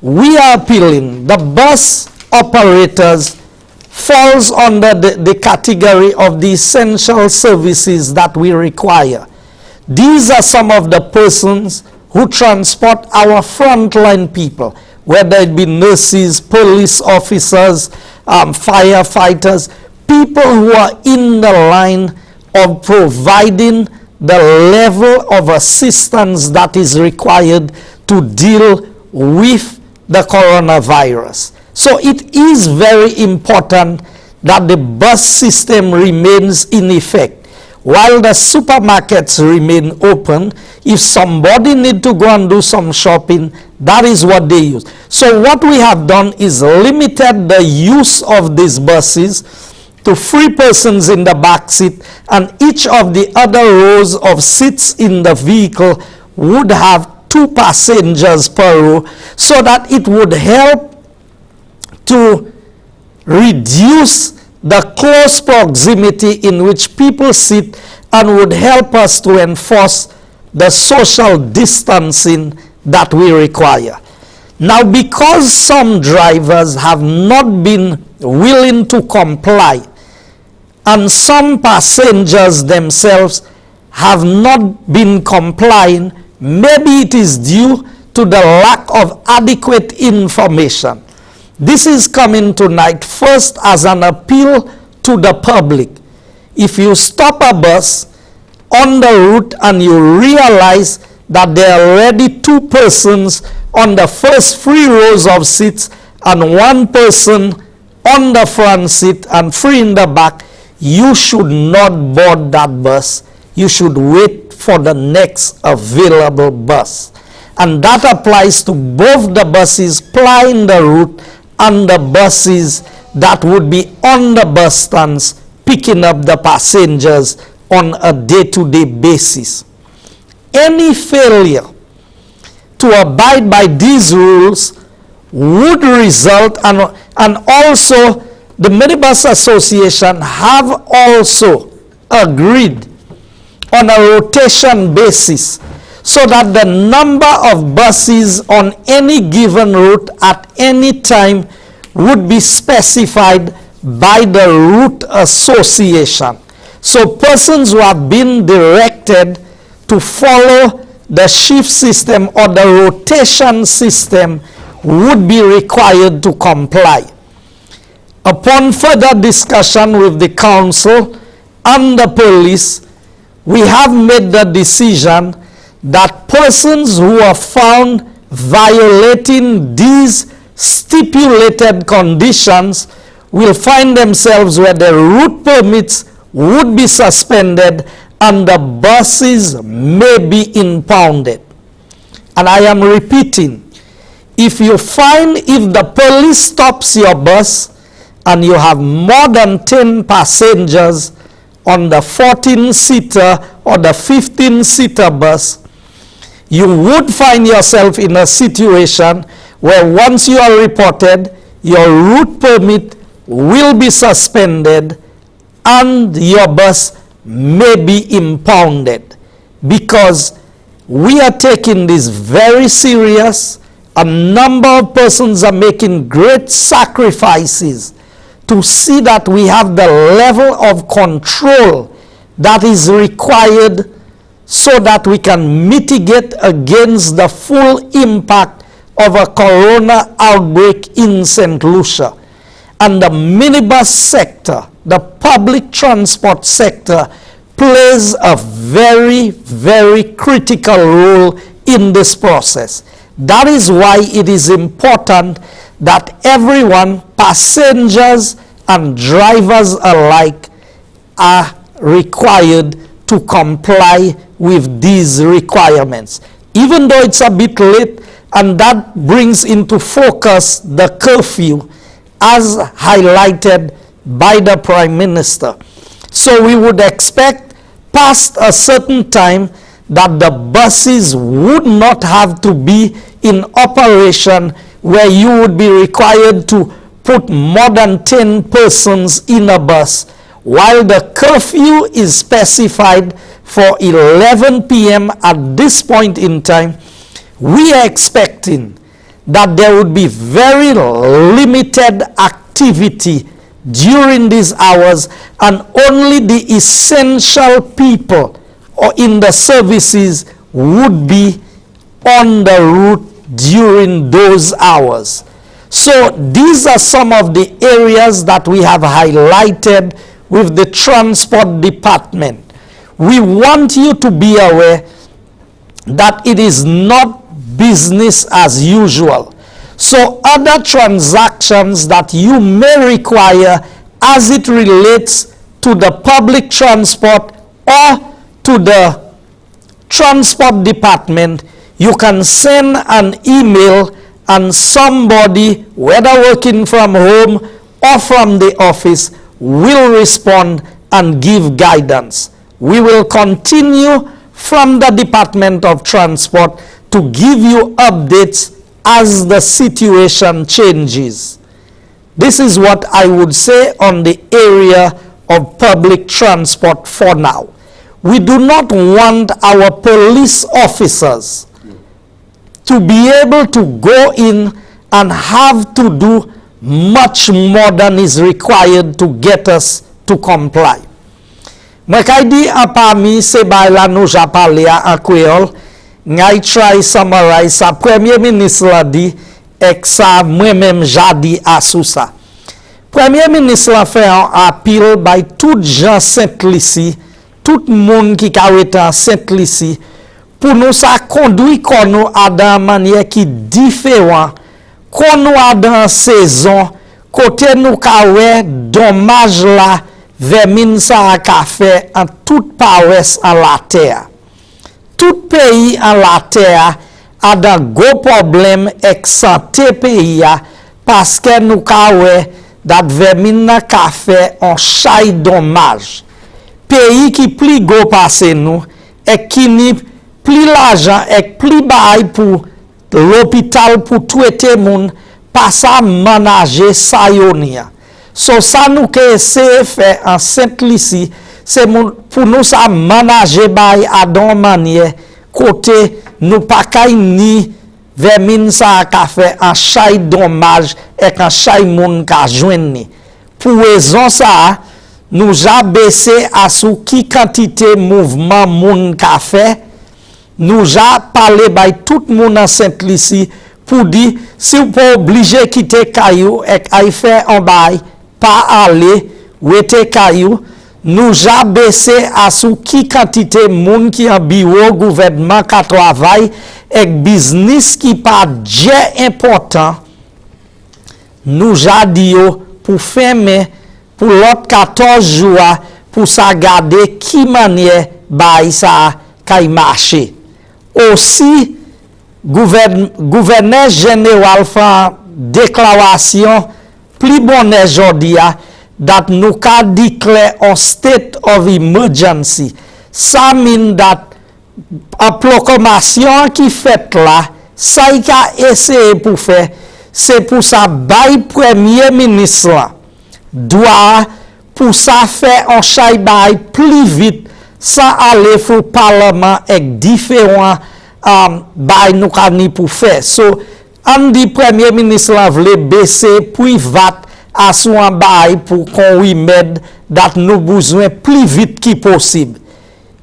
we are appealing. The bus operators falls under the category of the essential services that we require. These are some of the persons who transport our frontline people, whether it be nurses, police officers, firefighters, people who are in the line of providing the level of assistance that is required to deal with the coronavirus. So it is very important that the bus system remains in effect. While the supermarkets remain open, if somebody need to go and do some shopping, that is what they use. So what we have done is limited the use of these buses to 3 persons in the back seat, and each of the other rows of seats in the vehicle would have 2 passengers per row, so that it would help to reduce the close proximity in which people sit, and would help us to enforce the social distancing that we require. Now, because some drivers have not been willing to comply, and some passengers themselves have not been complying, maybe it is due to the lack of adequate information. This is coming tonight first as an appeal to the public. If you stop a bus on the route and you realize that there are already 2 persons on the first 3 rows of seats and 1 person on the front seat and 3 in the back, you should not board that bus. You should wait for the next available bus. And that applies to both the buses plying the route and the buses that would be on the bus stands picking up the passengers on a day-to-day basis. Any failure to abide by these rules would result, and also the Minibus Association have also agreed on a rotation basis so that the number of buses on any given route at any time would be specified by the route association. So persons who have been directed to follow the shift system or the rotation system would be required to comply. Upon further discussion with the council and the police, we have made the decision that persons who are found violating these stipulated conditions will find themselves where the route permits would be suspended and the buses may be impounded. And I am repeating, if the police stops your bus and you have more than 10 passengers on the 14-seater or the 15-seater bus, you would find yourself in a situation where once you are reported, your route permit will be suspended and your bus may be impounded, because we are taking this very serious. A number of persons are making great sacrifices to see that we have the level of control that is required so that we can mitigate against the full impact of a corona outbreak in St. Lucia. And the minibus sector, the public transport sector, plays a very, very critical role in this process. That is why it is important that everyone, passengers and drivers alike, are required to comply with these requirements. Even though it's a bit late, and that brings into focus the curfew as highlighted by the Prime Minister. So we would expect past a certain time that the buses would not have to be in operation where you would be required to put more than 10 persons in a bus, while the curfew is specified for 11 p.m. at this point in time. We are expecting that there would be very limited activity during these hours, and only the essential people or in the services would be on the route during those hours. So these are some of the areas that we have highlighted with the transport department. We want you to be aware that it is not business as usual. So other transactions that you may require as it relates to the public transport or to the transport department, you can send an email and somebody, whether working from home or from the office, will respond and give guidance. We will continue from the Department of Transport to give you updates as the situation changes. This is what I would say on the area of public transport for now. We do not want our police officers to be able to go in and have to do much more than is required to get us to comply. Makaidi apami se baila nou japalia en Creole, ngay try summarize sa Premier Ministre la di ek sa mwen même jadi asousa. Premier Ministre la fait un appeal by tout gens Saint-Lucie, tout moun ki kaweta Saint-Lucie, pour nous sa conduit kon nou a dan manière qui différent, kon nou a dan saison, côté nou ka wè dommage la vermine sa a ka fait en toute paroisse en la terre. tout pays en la terre a un gros problème avec santé pays parce que nous avons dat vermine ka fait un chay dommage. Pays qui plus gros passé nous et qui ni plus l'argent et plus bail pour l'hôpital pour traiter moun pas ça manager ça yonia. So ça nous que essayer faire en Sainte-Lucie c'est pour nous ça manager bail à don manière côté nous pas kay ni vermine ça ka fait un chay dommage et un chay moun ka joindre. Pour raison ça nous a baissé à sous qui quantité mouvement moun ka fait. Nous a parlé by tout monde en Sainte-Lucie pour dire si vous pas obligé quitter caillou et à faire un bail pas aller rester caillou. Nous a baissé à sous qui quantité moun qui en bureau gouvernement qui travaille et business qui pas déjà important. Nous a dit pour fermer pour l'autre 14 jours pour ça garder qui manière bail ça kay marcher. Aussi gouverneur général fait déclaration plus bonne aujourd'hui that nous ka declare un state of emergency. Ça mean that a proclamation qui fait là, ça y a essayé pour faire, c'est pour ça bail premier ministre là, doit pour ça faire un chay bail plus vite sans aller au parlement avec différents bail nous kani pour faire. So on dit premier ministre la vle baisser privat à son bail pour qu'on remède dat nous besoin plus vite qui possible.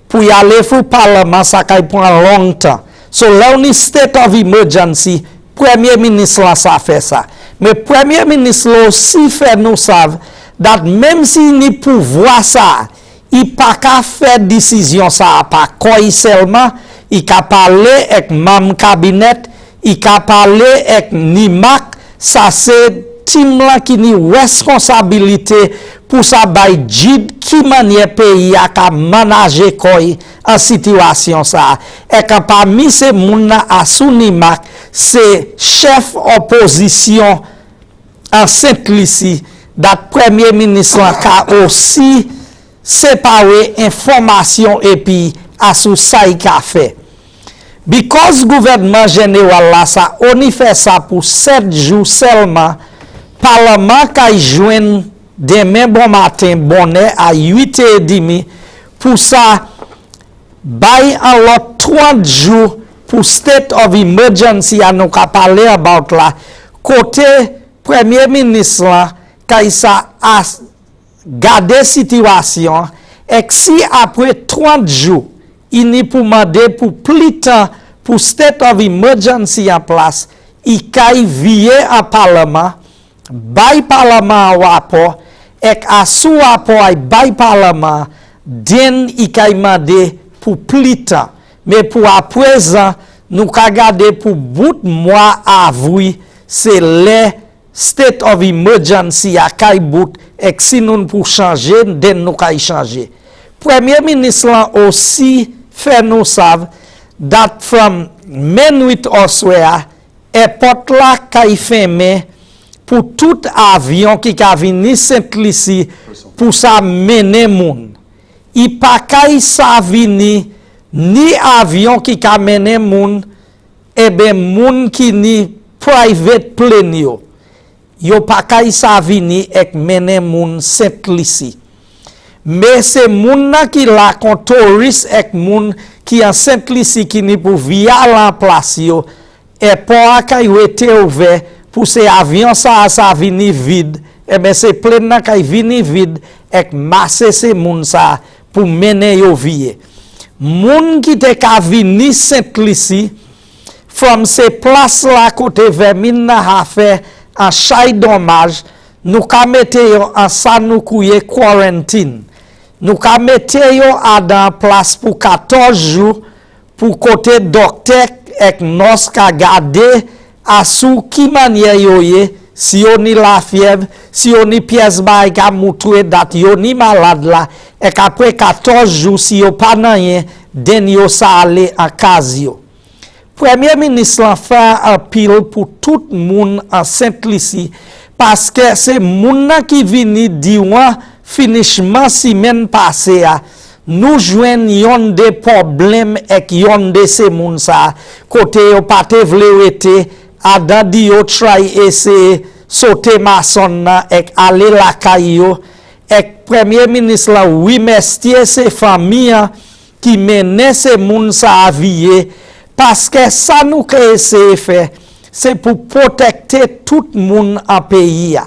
Pour y aller au parlement ça kay prend longtemps. So là on est state of emergency, premier ministre là ça fait ça. Mais premier ministre aussi fait nous savent dat même si ni pouvoir ça il pas qu'à faire décision ça pas quoi seulement il qu'à parler avec mam cabinet il qu'à parler avec nimac ça c'est team là qui ni responsabilité pour ça bay jid qui manière pays a qu'à manager quoi en situation ça et quand parmi ces moun à sous nimac c'est chef opposition en Sainte-Lucie dat premier ministre a aussi séparer information et puis à sous ça il a fait. Because gouvernement général là ça on y fait ça pour 7 jours seulement. Parlement qui joint demain bon matin bonnet à 8h30 pour ça bail en lot 30 jours pour state of emergency à nous parler about là côté premier ministre là qui ça a garder situation et si après 30 jours il n'est pour demander pour plus de temps pour state of emergency en place il caille vier à parlement by parlement en rapport et à sous rapport by parlement den il caille demander pour plus de temps mais pour à présent nous ka garder pour bout mois avril c'est les state of emergency à kay bout et si nous pour changer den nous kay changer. Premier ministre aussi fait nous savent that from minuit oswea airport là kay fermé pour tout avion qui ka vini Sainte-Lucie pour ça mener moun. Il pas kay sa vini ni avion qui ka mener moun et ben moun qui ni private plane yo pa kay sa vini ek mene moun Sainte-Lucie. Mais c'est moun na ki la kon touriste ek moun qui en Sainte-Lucie qui ni pour via la place yo et pour kay été ouvert pour ces avions ça vini vide et ben c'est plein na kay vini vide ek masse ces moun ça pour mener yo vie. Moun qui te ka vini Sainte-Lucie from ces places là côté vermine na a fait en chay dommage nous ka mette yo en sa nous kouye quarantine nous ka mette yo à dans place pour 14 jours pour côté docteur et nos ka garder à sous qui manière yo ye si on ni la fièvre si on ni pièce bay ka moutoué dat yo ni malade là et qu'après 14 jours si yo pas rien den yo sa ale an kaz yo. Premier ministre lan fè an pil pou tout moun an Saint-Lucie paske se moun nan ki vini diwan finishman si men pase a nou jwen yon de problem ek yon de se moun sa kote yo pate vle wete adan di yo try ese sote mason nan ek ale lakay yo ek premier ministre la wimestye se famiya ki mene se moun sa aviye paske sa nou ke ese fe se pou protekte tout moun an peyi ya.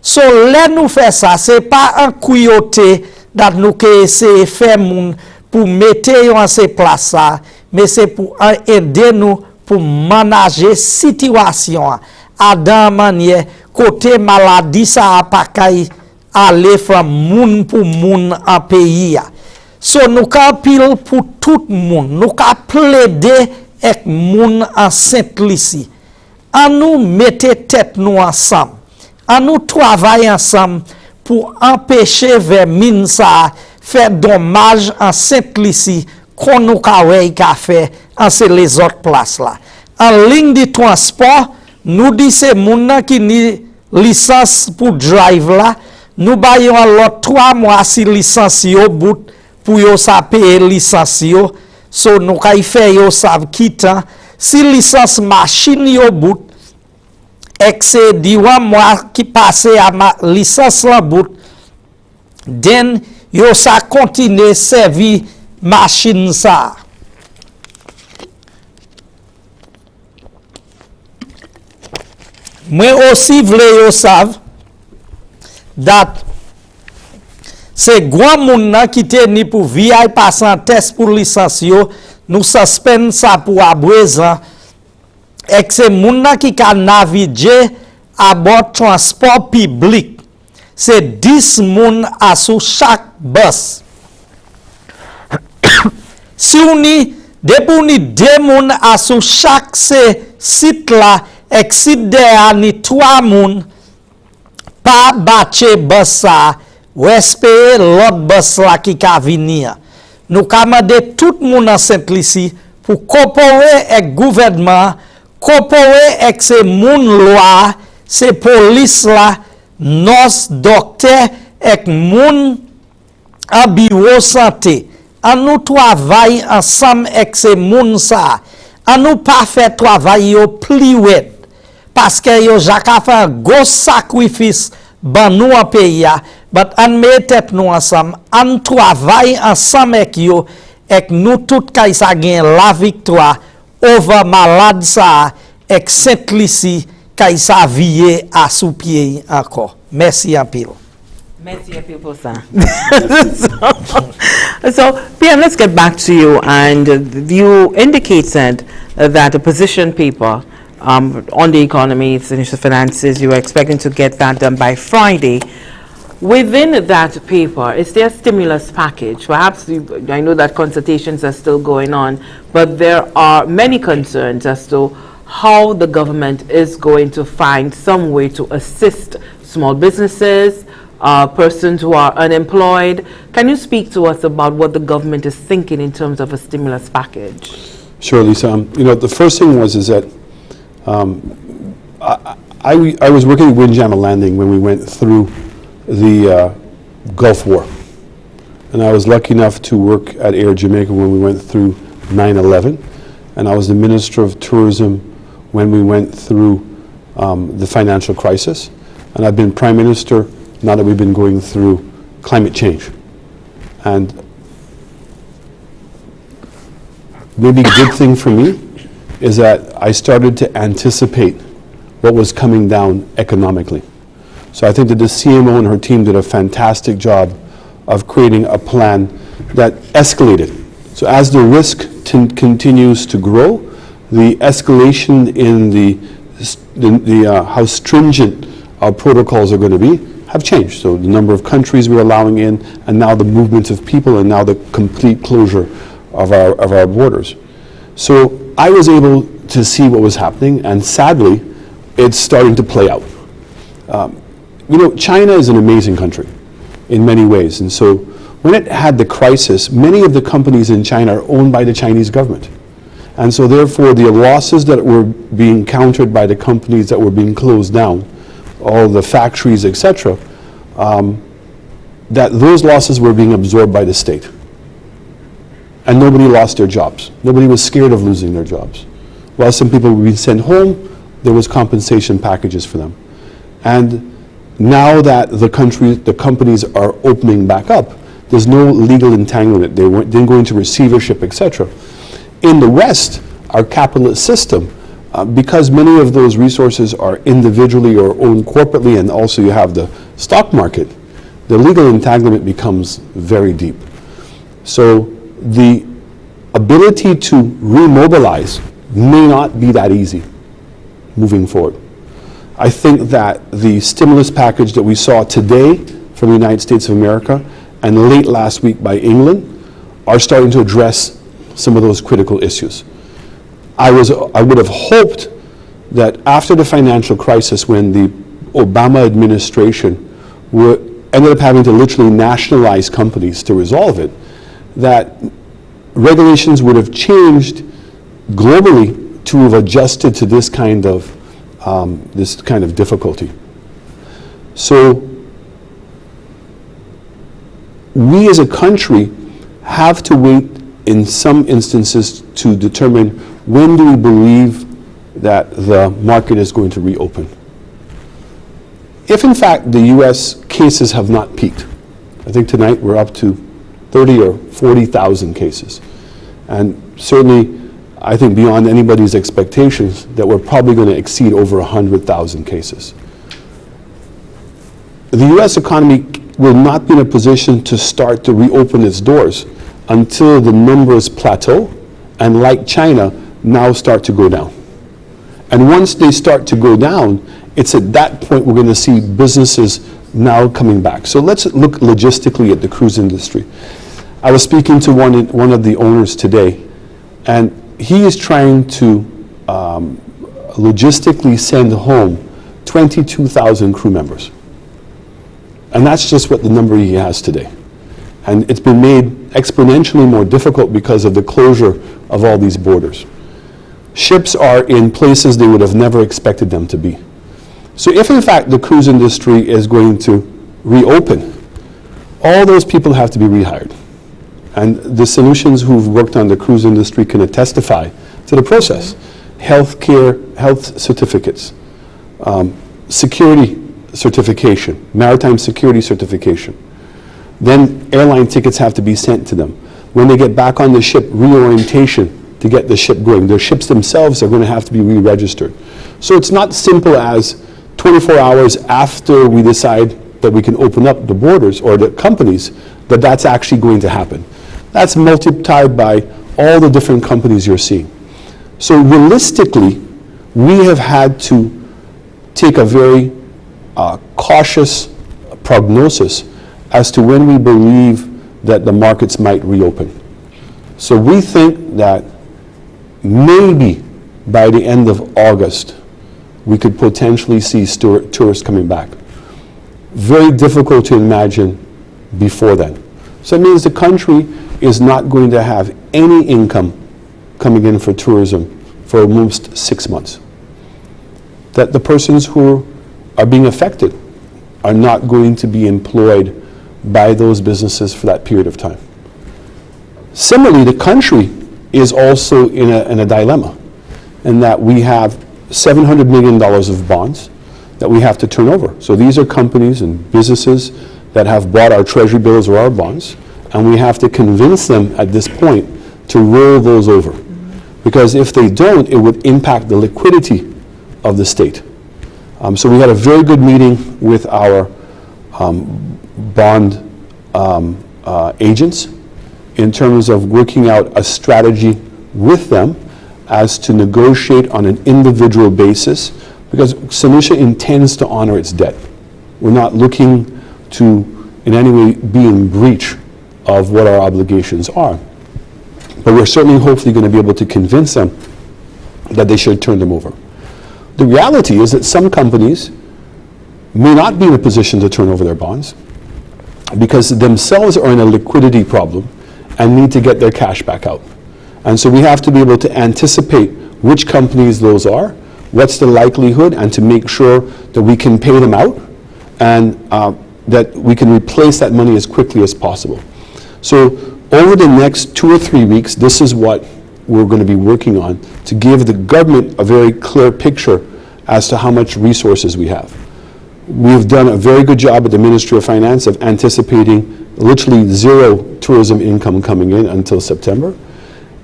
So le nou fe sa se pa an kuyote dat nou ke ese fe moun pou mete yo an se plasa me se pou an ede nou pou manaje situasyon adan manye kote maladi sa apakay ale from moun pou moun an peyi ya. So nou ka pil pou tout moun, nou ka plede ek moun an Saint-Lucie. An nou mette tet nou ansam, an nou travay ansam pou empêcher vermin sa fè dommage an Saint-Lucie kon nou ka wey ka fè an se les autres places la. En ligne de transport, nou di se moun nan ki ni licence pour drive la, nou bayon lot 3 mois si licence yo bout pou yo sa paye licence yo, so nou ka y fè yo sav kitan, si licence machine yo bout, ek se diwa mwa ki pase a ma licence la bout, den yo sa kontine servi machine sa. Mwen osi vle yo sav, dat se gwa moun nan ki te ni pou VI pasan test pour licence yo, nou suspend sa pou abwezan, ek se moun nan ki ka navige abot transport public, se 10 moun asou chak bus. Si ou ni, depou ni 2 moun asou chak se sit la, ek sit de a ni 3 moun, pa bache bus sa, ou espere lot bus la ki ka vini. Nou kamade tout moun an Saint-Lucie pou kopore ek gouvernement, kopore ek se moun loi, se polis la, nos, dokter, ek moun an bureau santé. An nou travay ansam ek se moun sa. An nou pa fè travay yo pli wet. Paske yo jaka fè un gros sakrifis ban nou an peya, but an me tet nou ansam, an travay ansam ek yo, ek nou tout kay sa gen la victoire over malade sa, ek Saint-Lucie kay sa viye a sou pied anko. Merci an pil. Merci a pil for that. So, PM, let's get back to you. And you indicated that the position paper on the economy, financial finances, you were expecting to get that done by Friday. Within that paper, is there a stimulus package? Perhaps, I know that consultations are still going on, but there are many concerns as to how the government is going to find some way to assist small businesses, persons who are unemployed. Can you speak to us about what the government is thinking in terms of a stimulus package? Sure, Lisa. The first thing was that I was working at Windjammer Landing when we went through the Gulf War. And I was lucky enough to work at Air Jamaica when we went through 9/11. And I was the Minister of Tourism when we went through the financial crisis. And I've been Prime Minister now that we've been going through climate change. And maybe a good thing for me is that I started to anticipate what was coming down economically. So I think that the CMO and her team did a fantastic job of creating a plan that escalated. So as the risk continues to grow, the escalation in the how stringent our protocols are going to be have changed. So the number of countries we're allowing in, and now the movement of people, and now the complete closure of our borders. So I was able to see what was happening, and sadly, it's starting to play out. China is an amazing country in many ways, and so when it had the crisis, many of the companies in China are owned by the Chinese government. And so therefore, the losses that were being countered by the companies that were being closed down, all the factories, etc., that those losses were being absorbed by the state. And nobody lost their jobs. Nobody was scared of losing their jobs. While some people were being sent home, there was compensation packages for them. And now that the companies are opening back up, there's no legal entanglement. They didn't go into receivership, etc. In the West, our capitalist system, because many of those resources are individually or owned corporately, and also you have the stock market, the legal entanglement becomes very deep. So the ability to remobilize may not be that easy moving forward. I think that the stimulus package that we saw today from the United States of America and late last week by England are starting to address some of those critical issues. I would have hoped that after the financial crisis, when the Obama administration ended up having to literally nationalize companies to resolve it, that regulations would have changed globally to have adjusted to this kind of difficulty. So we as a country have to wait in some instances to determine when do we believe that the market is going to reopen. If in fact the US cases have not peaked, I think tonight we're up to 30 or 40,000 cases. And certainly I think beyond anybody's expectations that we're probably going to exceed over 100,000 cases. The US economy will not be in a position to start to reopen its doors until the numbers plateau and, like China, now start to go down. And once they start to go down, it's at that point we're going to see businesses now coming back. So let's look logistically at the cruise industry. I was speaking to one of the owners today, and he is trying to logistically send home 22,000 crew members. And that's just what the number he has today. And it's been made exponentially more difficult because of the closure of all these borders. Ships are in places they would have never expected them to be. So if in fact the cruise industry is going to reopen, all those people have to be rehired. And the solutions who've worked on the cruise industry can testify to the process. Health certificates, security certification, maritime security certification. Then airline tickets have to be sent to them. When they get back on the ship, reorientation to get the ship going. Their ships themselves are going to have to be re-registered. So it's not simple as 24 hours after we decide that we can open up the borders or the companies, that that's actually going to happen. That's multiplied by all the different companies you're seeing. So realistically, we have had to take a very cautious prognosis as to when we believe that the markets might reopen. So we think that maybe by the end of August, we could potentially see tourists coming back. Very difficult to imagine before then. So it means the country is not going to have any income coming in for tourism for almost 6 months. That the persons who are being affected are not going to be employed by those businesses for that period of time. Similarly, the country is also in a dilemma in that we have $700 million of bonds that we have to turn over. So these are companies and businesses that have bought our treasury bills or our bonds, and we have to convince them at this point to roll those over. Because if they don't, it would impact the liquidity of the state. So we had a very good meeting with our bond agents in terms of working out a strategy with them as to negotiate on an individual basis, because St. intends to honor its debt. We're not looking to in any way be in breach of what our obligations are. But we're certainly hopefully going to be able to convince them that they should turn them over. The reality is that some companies may not be in a position to turn over their bonds. because themselves are in a liquidity problem and need to get their cash back out. And so we have to be able to anticipate which companies those are, what's the likelihood, and to make sure that we can pay them out and that we can replace that money as quickly as possible. So over the next 2 or 3 weeks, this is what we're going to be working on to give the government a very clear picture as to how much resources we have. We've done a very good job at the Ministry of Finance of anticipating literally zero tourism income coming in until September,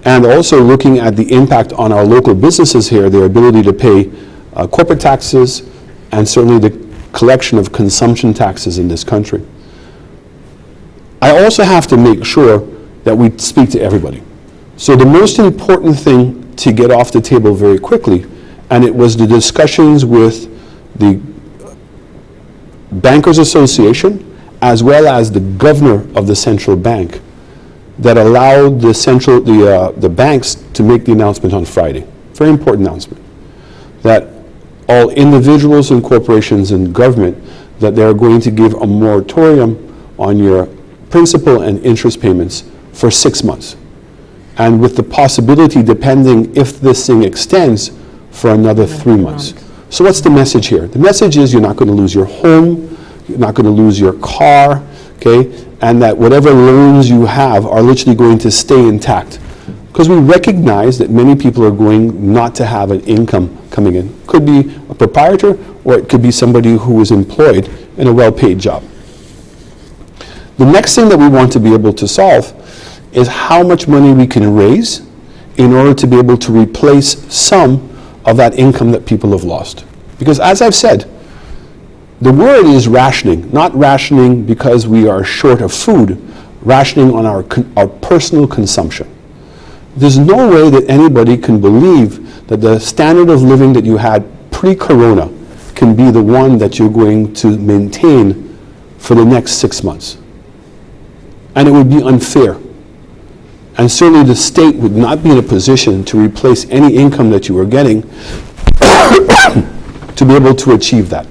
and also looking at the impact on our local businesses here, their ability to pay corporate taxes, and certainly the collection of consumption taxes in this country. I also have to make sure that we speak to everybody. So the most important thing to get off the table very quickly, and it was the discussions with the Bankers Association as well as the governor of the central bank that allowed the banks to make the announcement on Friday. Very important announcement. That all individuals and corporations and government, that they're going to give a moratorium on your principal and interest payments for 6 months. And with the possibility, depending if this thing extends, for another 3 months. So what's the message here? The message is you're not going to lose your home, you're not going to lose your car, okay? And that whatever loans you have are literally going to stay intact. Because we recognize that many people are going not to have an income coming in. Could be a proprietor, or it could be somebody who is employed in a well-paid job. The next thing that we want to be able to solve is how much money we can raise in order to be able to replace some of that income that people have lost. Because as I've said, the word is rationing, not rationing because we are short of food, rationing on our personal consumption. There's no way that anybody can believe that the standard of living that you had pre-corona can be the one that you're going to maintain for the next 6 months. And it would be unfair. And certainly the state would not be in a position to replace any income that you were getting to be able to achieve that.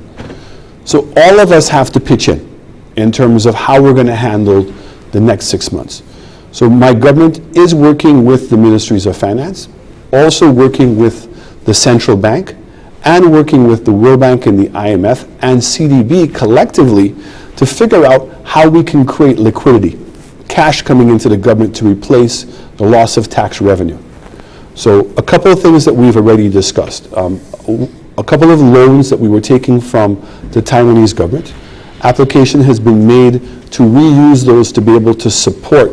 So all of us have to pitch in terms of how we're going to handle the next 6 months. So my government is working with the Ministries of Finance, also working with the central bank, and working with the World Bank and the IMF and CDB collectively to figure out how we can create liquidity, cash coming into the government to replace the loss of tax revenue. So a couple of things that we've already discussed. A couple of loans that we were taking from the Taiwanese government. Application has been made to reuse those to be able to support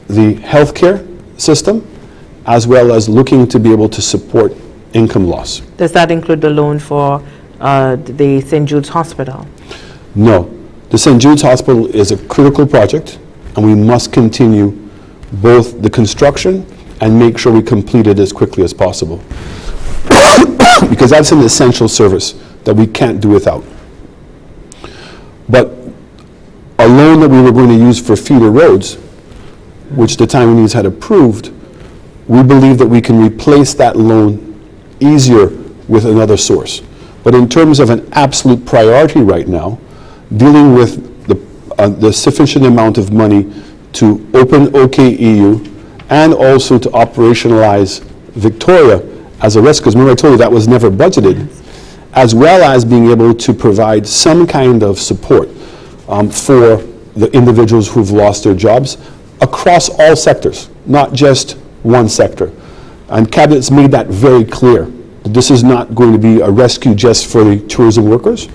the healthcare system, as well as looking to be able to support income loss. Does that include the loan for the St. Jude's Hospital? No. The St. Jude's Hospital is a critical project, and we must continue both the construction and make sure we complete it as quickly as possible. Because that's an essential service that we can't do without. But a loan that we were going to use for feeder roads, which the Taiwanese had approved, we believe that we can replace that loan easier with another source. But in terms of an absolute priority right now, dealing with the sufficient amount of money to open OKEU and also to operationalize Victoria as a rest, because remember I told you that was never budgeted, as well as being able to provide some kind of support for the individuals who've lost their jobs across all sectors, not just one sector. And Cabinet's made that very clear. This is not going to be a rescue just for the tourism workers,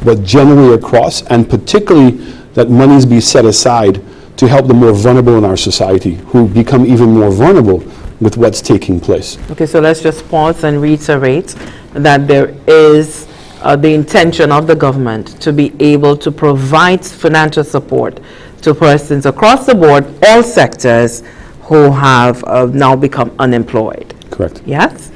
but generally across, and particularly that monies be set aside to help the more vulnerable in our society, who become even more vulnerable with what's taking place. Okay, so let's just pause and reiterate that there is the intention of the government to be able to provide financial support to persons across the board, all sectors, who have now become unemployed. Correct. Yes?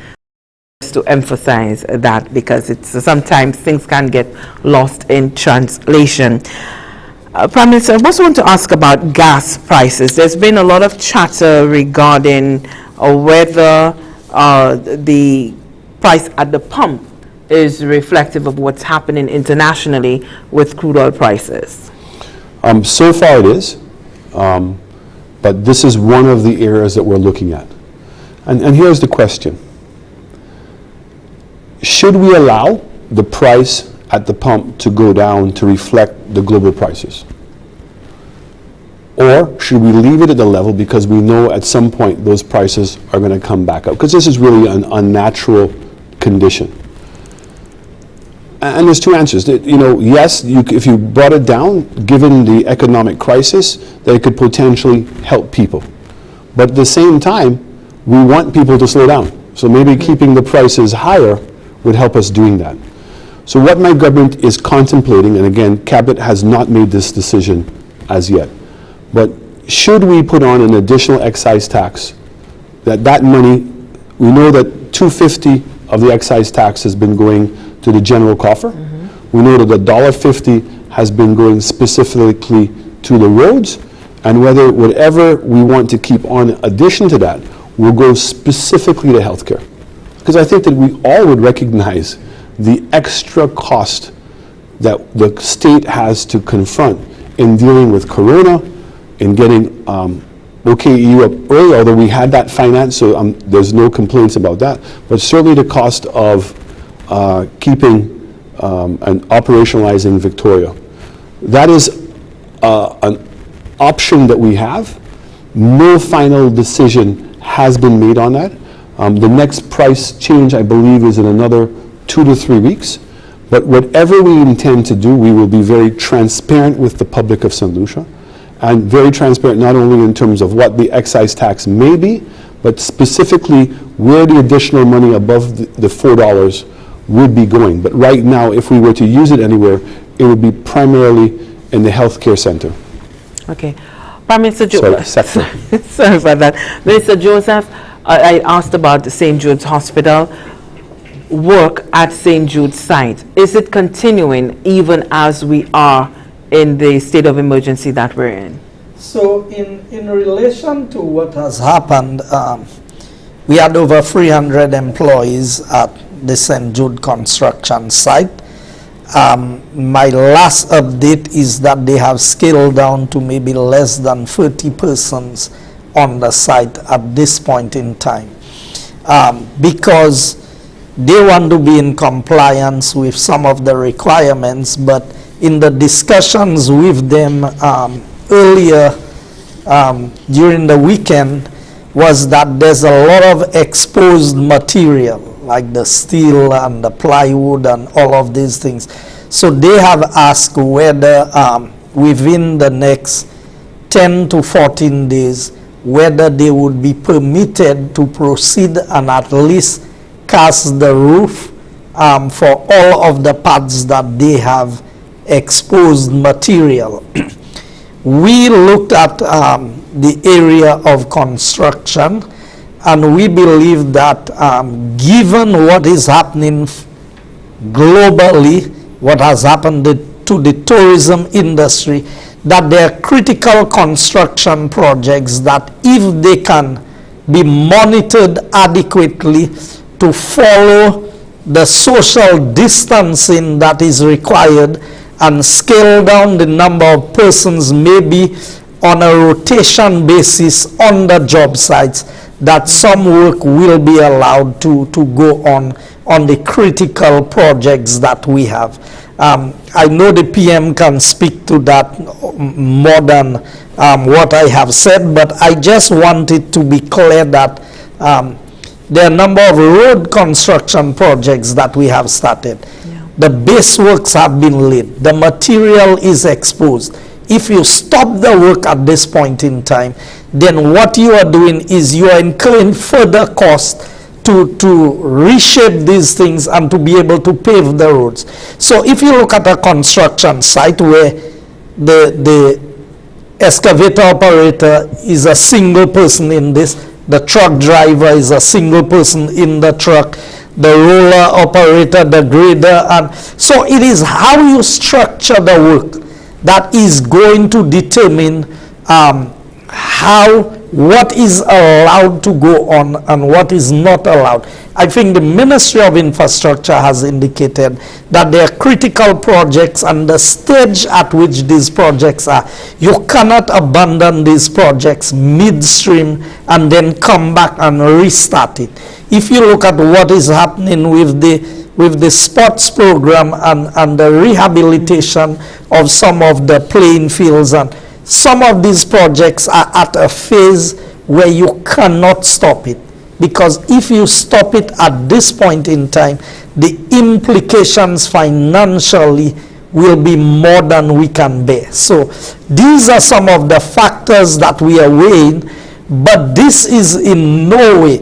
Just to emphasize that, because it's sometimes things can get lost in translation. Prime Minister, I also want to ask about gas prices. There's been a lot of chatter regarding whether the price at the pump is reflective of what's happening internationally with crude oil prices. So far it is, but this is one of the areas that we're looking at. And here's the question. Should we allow the price at the pump to go down to reflect the global prices? Or should we leave it at the level because we know at some point those prices are going to come back up? Because this is really an unnatural condition. And there's two answers. Yes, if you brought it down, given the economic crisis, that it could potentially help people. But at the same time, we want people to slow down. So maybe keeping the prices higher would help us doing that. So what my government is contemplating, and again, Cabinet has not made this decision as yet, but should we put on an additional excise tax, that money, we know that $2.50 of the excise tax has been going to the general coffer. We know that the $1.50 has been going specifically to the roads, and whatever we want to keep on in addition to that will go specifically to healthcare. Because I think that we all would recognize the extra cost that the state has to confront in dealing with Korona, in getting OKEU up early, although we had that finance, so there's no complaints about that. But certainly the cost of keeping and operationalizing Victoria. That is an option that we have. No final decision has been made on that. The next price change, I believe, is in another 2 to 3 weeks. But whatever we intend to do, we will be very transparent with the public of St. Lucia, and very transparent not only in terms of what the excise tax may be, but specifically where the additional money above the $4 would be going. But right now, if we were to use it anywhere, it would be primarily in the healthcare center. Okay. Prime Minister Joseph. Sorry about that. Minister Joseph, I asked about the St. Jude's Hospital work at St. Jude's site. Is it continuing even as we are in the state of emergency that we're in? So in relation to what has happened, we had over 300 employees at the St. Jude construction site. My last update is that they have scaled down to maybe less than 30 persons on the site at this point in time, because they want to be in compliance with some of the requirements. But in the discussions with them earlier during the weekend, was that there's a lot of exposed material, like the steel and the plywood and all of these things. So they have asked whether within the next 10 to 14 days, whether they would be permitted to proceed and at least cast the roof for all of the parts that they have exposed material. We looked at the area of construction, and we believe that given what is happening globally, what has happened to the tourism industry, that there are critical construction projects that if they can be monitored adequately to follow the social distancing that is required and scale down the number of persons maybe on a rotation basis on the job sites, that some work will be allowed to go on the critical projects that we have. I know the PM can speak to that more than what I have said, but I just wanted to be clear that there are a number of road construction projects that we have started. Yeah. The base works have been laid. The material is exposed. If you stop the work at this point in time, then what you are doing is you are incurring further cost to reshape these things and to be able to pave the roads. So if you look at a construction site where the excavator operator is a single person in this, the truck driver is a single person in the truck, the roller operator, the grader, and so it is how you structure the work that is going to determine what is allowed to go on and what is not allowed. I think the Ministry of Infrastructure has indicated that there are critical projects, and the stage at which these projects are, you cannot abandon these projects midstream and then come back and restart it. If you look at what is happening with the sports program and the rehabilitation of some of the playing fields, and some of these projects are at a phase where you cannot stop it, because if you stop it at this point in time, the implications financially will be more than we can bear. So these are some of the factors that we are weighing, but this is in no way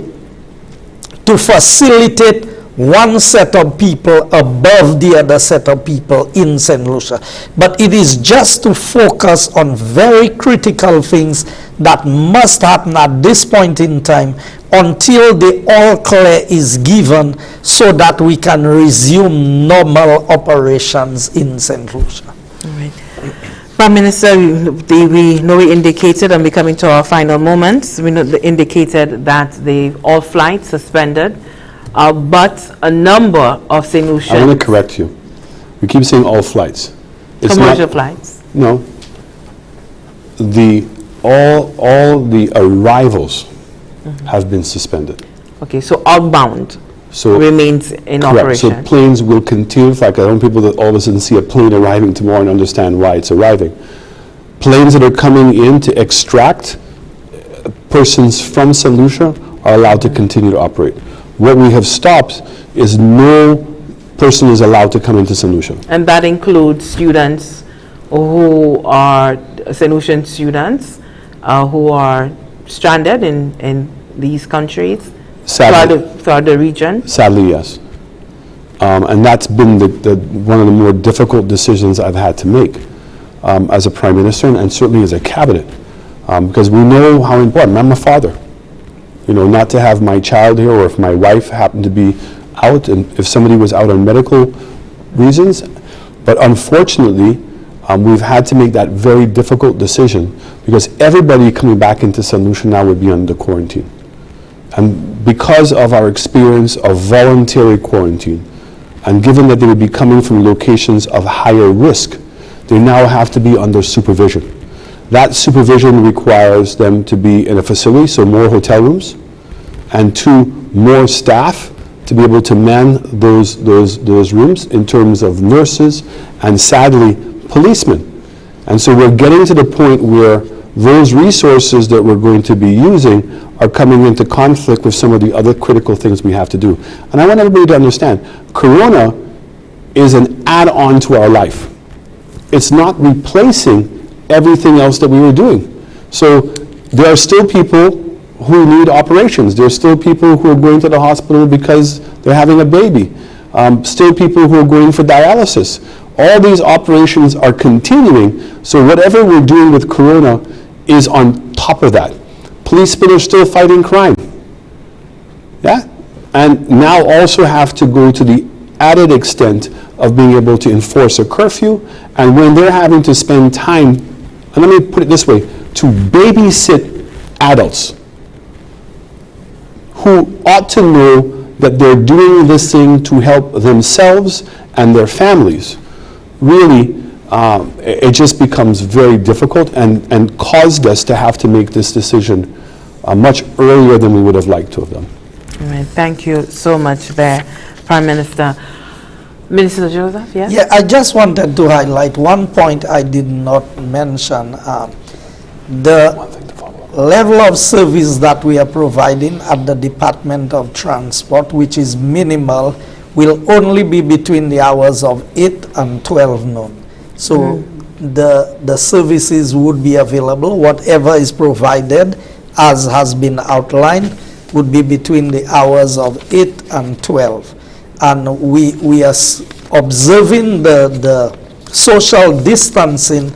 to facilitate one set of people above the other set of people in St. Lucia. But it is just to focus on very critical things that must happen at this point in time until the all clear is given, so that we can resume normal operations in St. Lucia. All right. Prime Minister, we know we indicated, and we're coming to our final moments, we know indicated that all flights suspended. But a number of St. Lucians... I want to correct you. We keep saying all flights. It's commercial not, flights? No. All the arrivals have been suspended. Okay, so outbound remains in correct. operation. So planes will continue. In fact, I don't want people that all of a sudden see a plane arriving tomorrow and understand why it's arriving. Planes that are coming in to extract persons from St. Lucia are allowed to continue to operate. What we have stopped is no person is allowed to come into St. Lucia. And that includes students who are St. Lucian students who are stranded in these countries, throughout the region? Sadly, yes. And that's been one of the more difficult decisions I've had to make as a Prime Minister, and certainly as a cabinet, because we know how important. I'm a father. Not to have my child here, or if my wife happened to be out, and if somebody was out on medical reasons. But unfortunately, we've had to make that very difficult decision, because everybody coming back into St. Lucia now would be under quarantine. And because of our experience of voluntary quarantine, and given that they would be coming from locations of higher risk, they now have to be under supervision. That supervision requires them to be in a facility, so more hotel rooms, and 2, more staff to be able to man those rooms in terms of nurses and, sadly, policemen. And so we're getting to the point where those resources that we're going to be using are coming into conflict with some of the other critical things we have to do. And I want everybody to understand, Korona is an add-on to our life. It's not replacing everything else that we were doing. So there are still people who need operations. There are still people who are going to the hospital because they're having a baby. Still people who are going for dialysis. All these operations are continuing, so whatever we're doing with Korona is on top of that. Policemen are still fighting crime. Yeah? And now also have to go to the added extent of being able to enforce a curfew, and when they're having to spend time, and let me put it this way, to babysit adults who ought to know that they're doing this thing to help themselves and their families. Really, it just becomes very difficult, and caused us to have to make this decision much earlier than we would have liked to have done. All right, thank you so much there, Prime Minister. Minister Joseph, yes? Yeah, I just wanted to highlight one point I did not mention. The level of service that we are providing at the Department of Transport, which is minimal, will only be between the hours of 8 and 12 noon. So the services would be available. Whatever is provided, as has been outlined, would be between the hours of 8 and 12. And we are observing the social distancing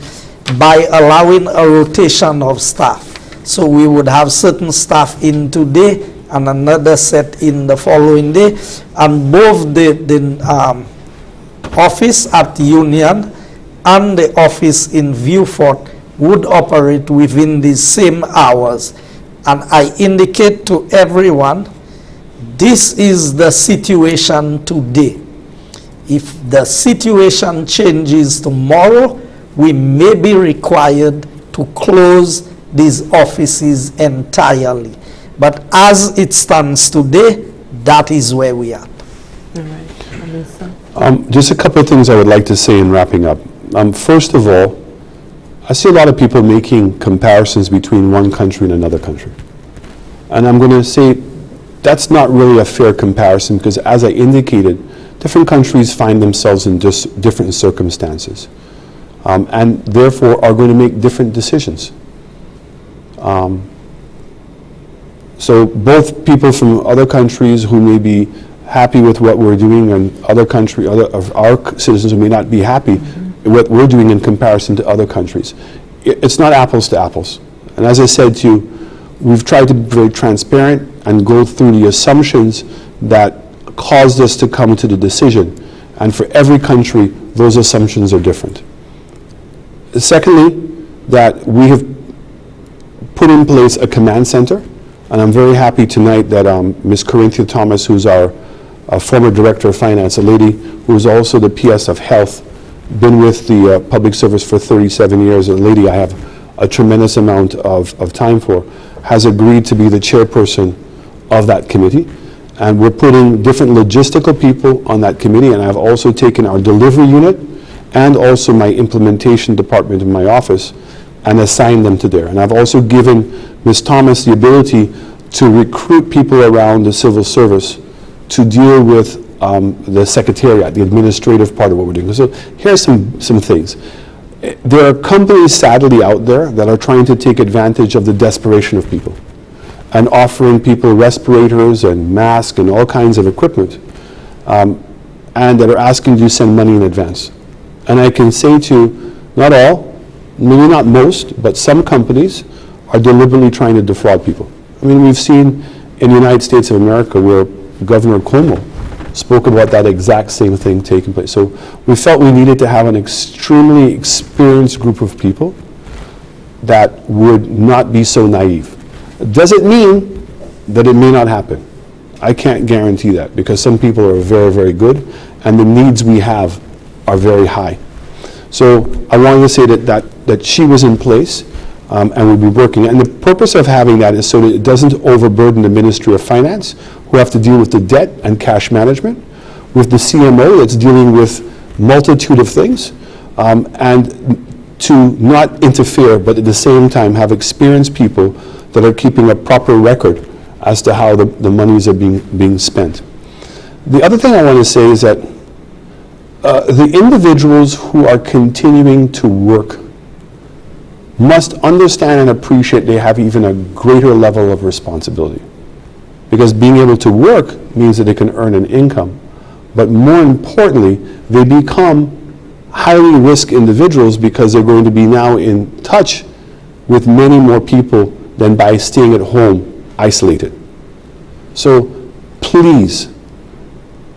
by allowing a rotation of staff. So we would have certain staff in today and another set in the following day. And both the office at Union and the office in Viewfort would operate within the same hours. And I indicate to everyone, this is the situation today. If the situation changes tomorrow, we may be required to close these offices entirely. But as it stands today, that is where we are. All right. Melissa? Just a couple of things I would like to say in wrapping up. First of all, I see a lot of people making comparisons between one country and another country. And I'm going to say that's not really a fair comparison because, as I indicated, different countries find themselves in just different circumstances and therefore are going to make different decisions. So both people from other countries who may be happy with what we're doing and other of our citizens who may not be happy with what we're doing in comparison to other countries. It's not apples to apples. And as I said to you, we've tried to be very transparent and go through the assumptions that caused us to come to the decision. And for every country, those assumptions are different. Secondly, that we have put in place a command center. And I'm very happy tonight that Ms. Corinthia Thomas, who's our former Director of Finance, a lady who's also the PS of Health, been with the public service for 37 years, a lady I have a tremendous amount of time for, has agreed to be the chairperson of that committee. And we're putting different logistical people on that committee, and I've also taken our delivery unit and also my implementation department in my office and assigned them to there. And I've also given Ms. Thomas the ability to recruit people around the civil service to deal with the secretariat, the administrative part of what we're doing. So here's some things. There are companies, sadly, out there that are trying to take advantage of the desperation of people and offering people respirators and masks and all kinds of equipment, and that are asking you to send money in advance. And I can say to you, not all, maybe not most, but some companies are deliberately trying to defraud people. I mean, we've seen in the United States of America where Governor Cuomo spoke about that exact same thing taking place. So we felt we needed to have an extremely experienced group of people that would not be so naive. Does it mean that it may not happen? I can't guarantee that because some people are very, very good and the needs we have are very high. So I wanted to say that she was in place and would be working. And the purpose of having that is so that it doesn't overburden the Ministry of Finance, who have to deal with the debt and cash management, with the CMO that's dealing with multitude of things, and to not interfere, but at the same time have experienced people that are keeping a proper record as to how the monies are being spent. The other thing I want to say is that the individuals who are continuing to work must understand and appreciate they have even a greater level of responsibility. Because being able to work means that they can earn an income. But more importantly, they become highly risk individuals because they're going to be now in touch with many more people than by staying at home isolated. So please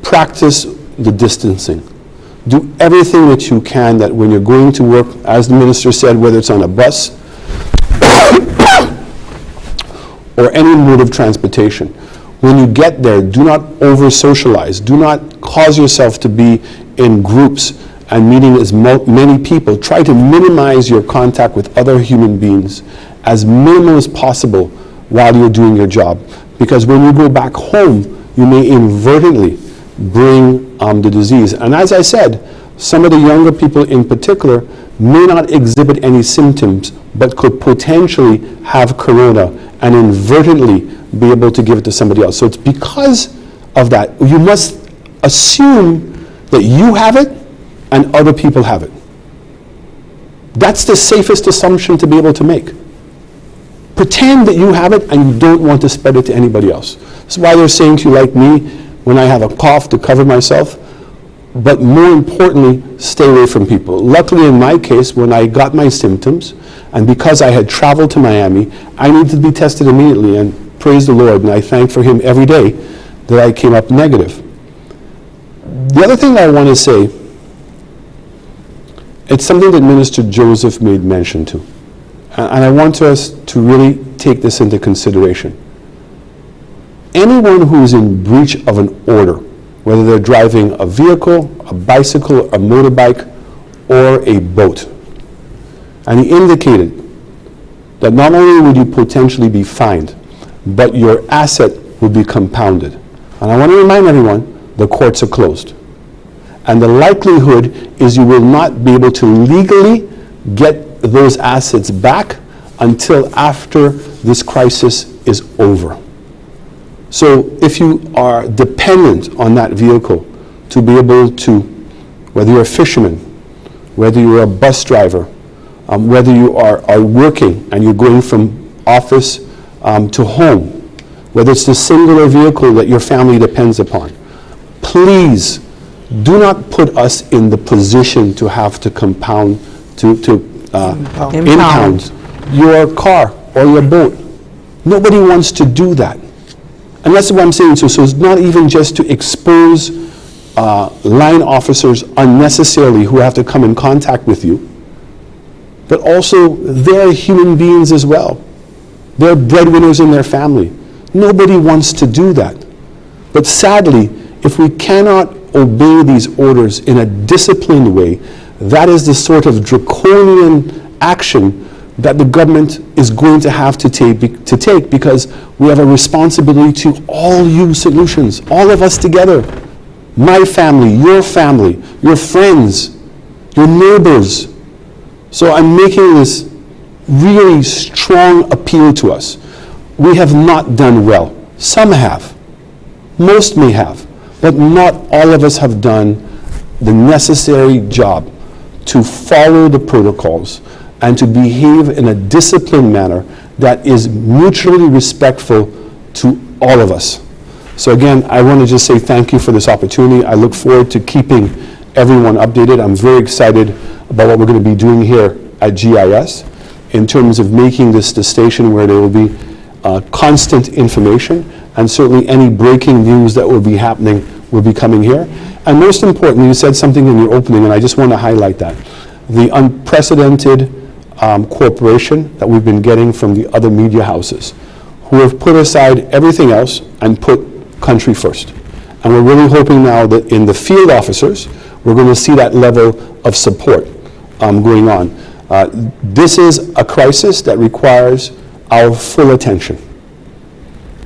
practice the distancing. Do everything that you can that when you're going to work, as the minister said, whether it's on a bus or any mode of transportation, when you get there, do not over-socialize. Do not cause yourself to be in groups and meeting as many people. Try to minimize your contact with other human beings as minimal as possible while you're doing your job. Because when you go back home, you may inadvertently bring the disease. And as I said, some of the younger people in particular may not exhibit any symptoms, but could potentially have corona and inadvertently be able to give it to somebody else. So it's because of that. You must assume that you have it and other people have it. That's the safest assumption to be able to make. Pretend that you have it and you don't want to spread it to anybody else. That's why they're saying to you, like me, when I have a cough, to cover myself. But more importantly, stay away from people. Luckily, in my case, when I got my symptoms, and because I had traveled to Miami, I needed to be tested immediately, and praise the Lord, and I thank for him every day that I came up negative. The other thing I want to say, it's something that Minister Joseph made mention to. and I want us to really take this into consideration. Anyone who is in breach of an order, whether they're driving a vehicle, a bicycle, a motorbike, or a boat, and he indicated that not only would you potentially be fined, but your asset would be compounded. And I want to remind everyone, the courts are closed. And the likelihood is you will not be able to legally get those assets back until after this crisis is over. So if you are dependent on that vehicle to be able to, whether you're a fisherman, whether you're a bus driver, whether you are working and you're going from office to home, whether it's the singular vehicle that your family depends upon, please do not put us in the position to have to compound, impound your car or your boat. Nobody wants to do that. And that's what I'm saying. So it's not even just to expose line officers unnecessarily who have to come in contact with you, but also they're human beings as well. They're breadwinners in their family. Nobody wants to do that. But sadly, if we cannot obey these orders in a disciplined way, that is the sort of draconian action that the government is going to have to take because we have a responsibility to all use solutions, all of us together. My family, your friends, your neighbors. So I'm making this really strong appeal to us. We have not done well. Some have. Most may have. But not all of us have done the necessary job to follow the protocols and to behave in a disciplined manner that is mutually respectful to all of us. So again, I want to just say thank you for this opportunity. I look forward to keeping everyone updated. I'm very excited about what we're going to be doing here at GIS in terms of making this the station where there will be constant information, and certainly any breaking news that will be happening will be coming here. And most importantly, you said something in your opening, and I just want to highlight that. The unprecedented cooperation that we've been getting from the other media houses who have put aside everything else and put country first. And we're really hoping now that in the field officers, we're going to see that level of support going on. This is a crisis that requires our full attention.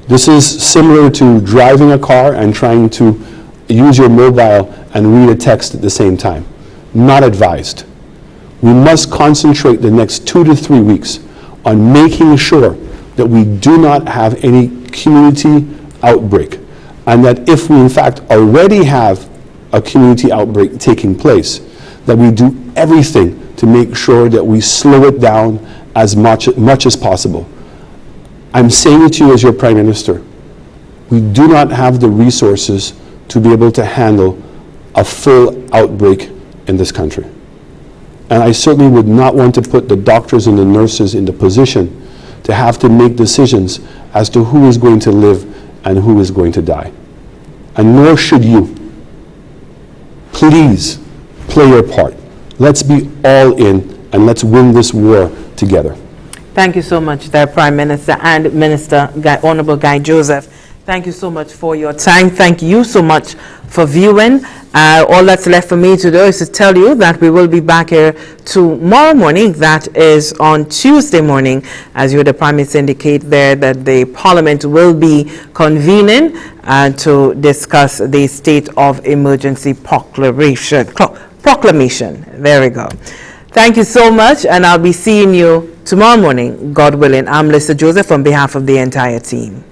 This is similar to driving a car and trying to use your mobile and read a text at the same time. Not advised. We must concentrate the next 2 to 3 weeks on making sure that we do not have any community outbreak, and that if we in fact already have a community outbreak taking place, that we do everything to make sure that we slow it down as much as possible. I'm saying it to you as your Prime Minister, we do not have the resources to be able to handle a full outbreak in this country. And I certainly would not want to put the doctors and the nurses in the position to have to make decisions as to who is going to live and who is going to die. And nor should you. Please play your part. Let's be all in and let's win this war together. Thank you so much, there, Prime Minister and Minister Honorable Guy Joseph. Thank you so much for your time. Thank you so much for viewing. All that's left for me to do is to tell you that we will be back here tomorrow morning. That is on Tuesday morning, as you heard the Prime Minister indicate there that the Parliament will be convening to discuss the state of emergency proclamation. There we go. Thank you so much, and I'll be seeing you tomorrow morning, God willing. I'm Lisa Joseph on behalf of the entire team.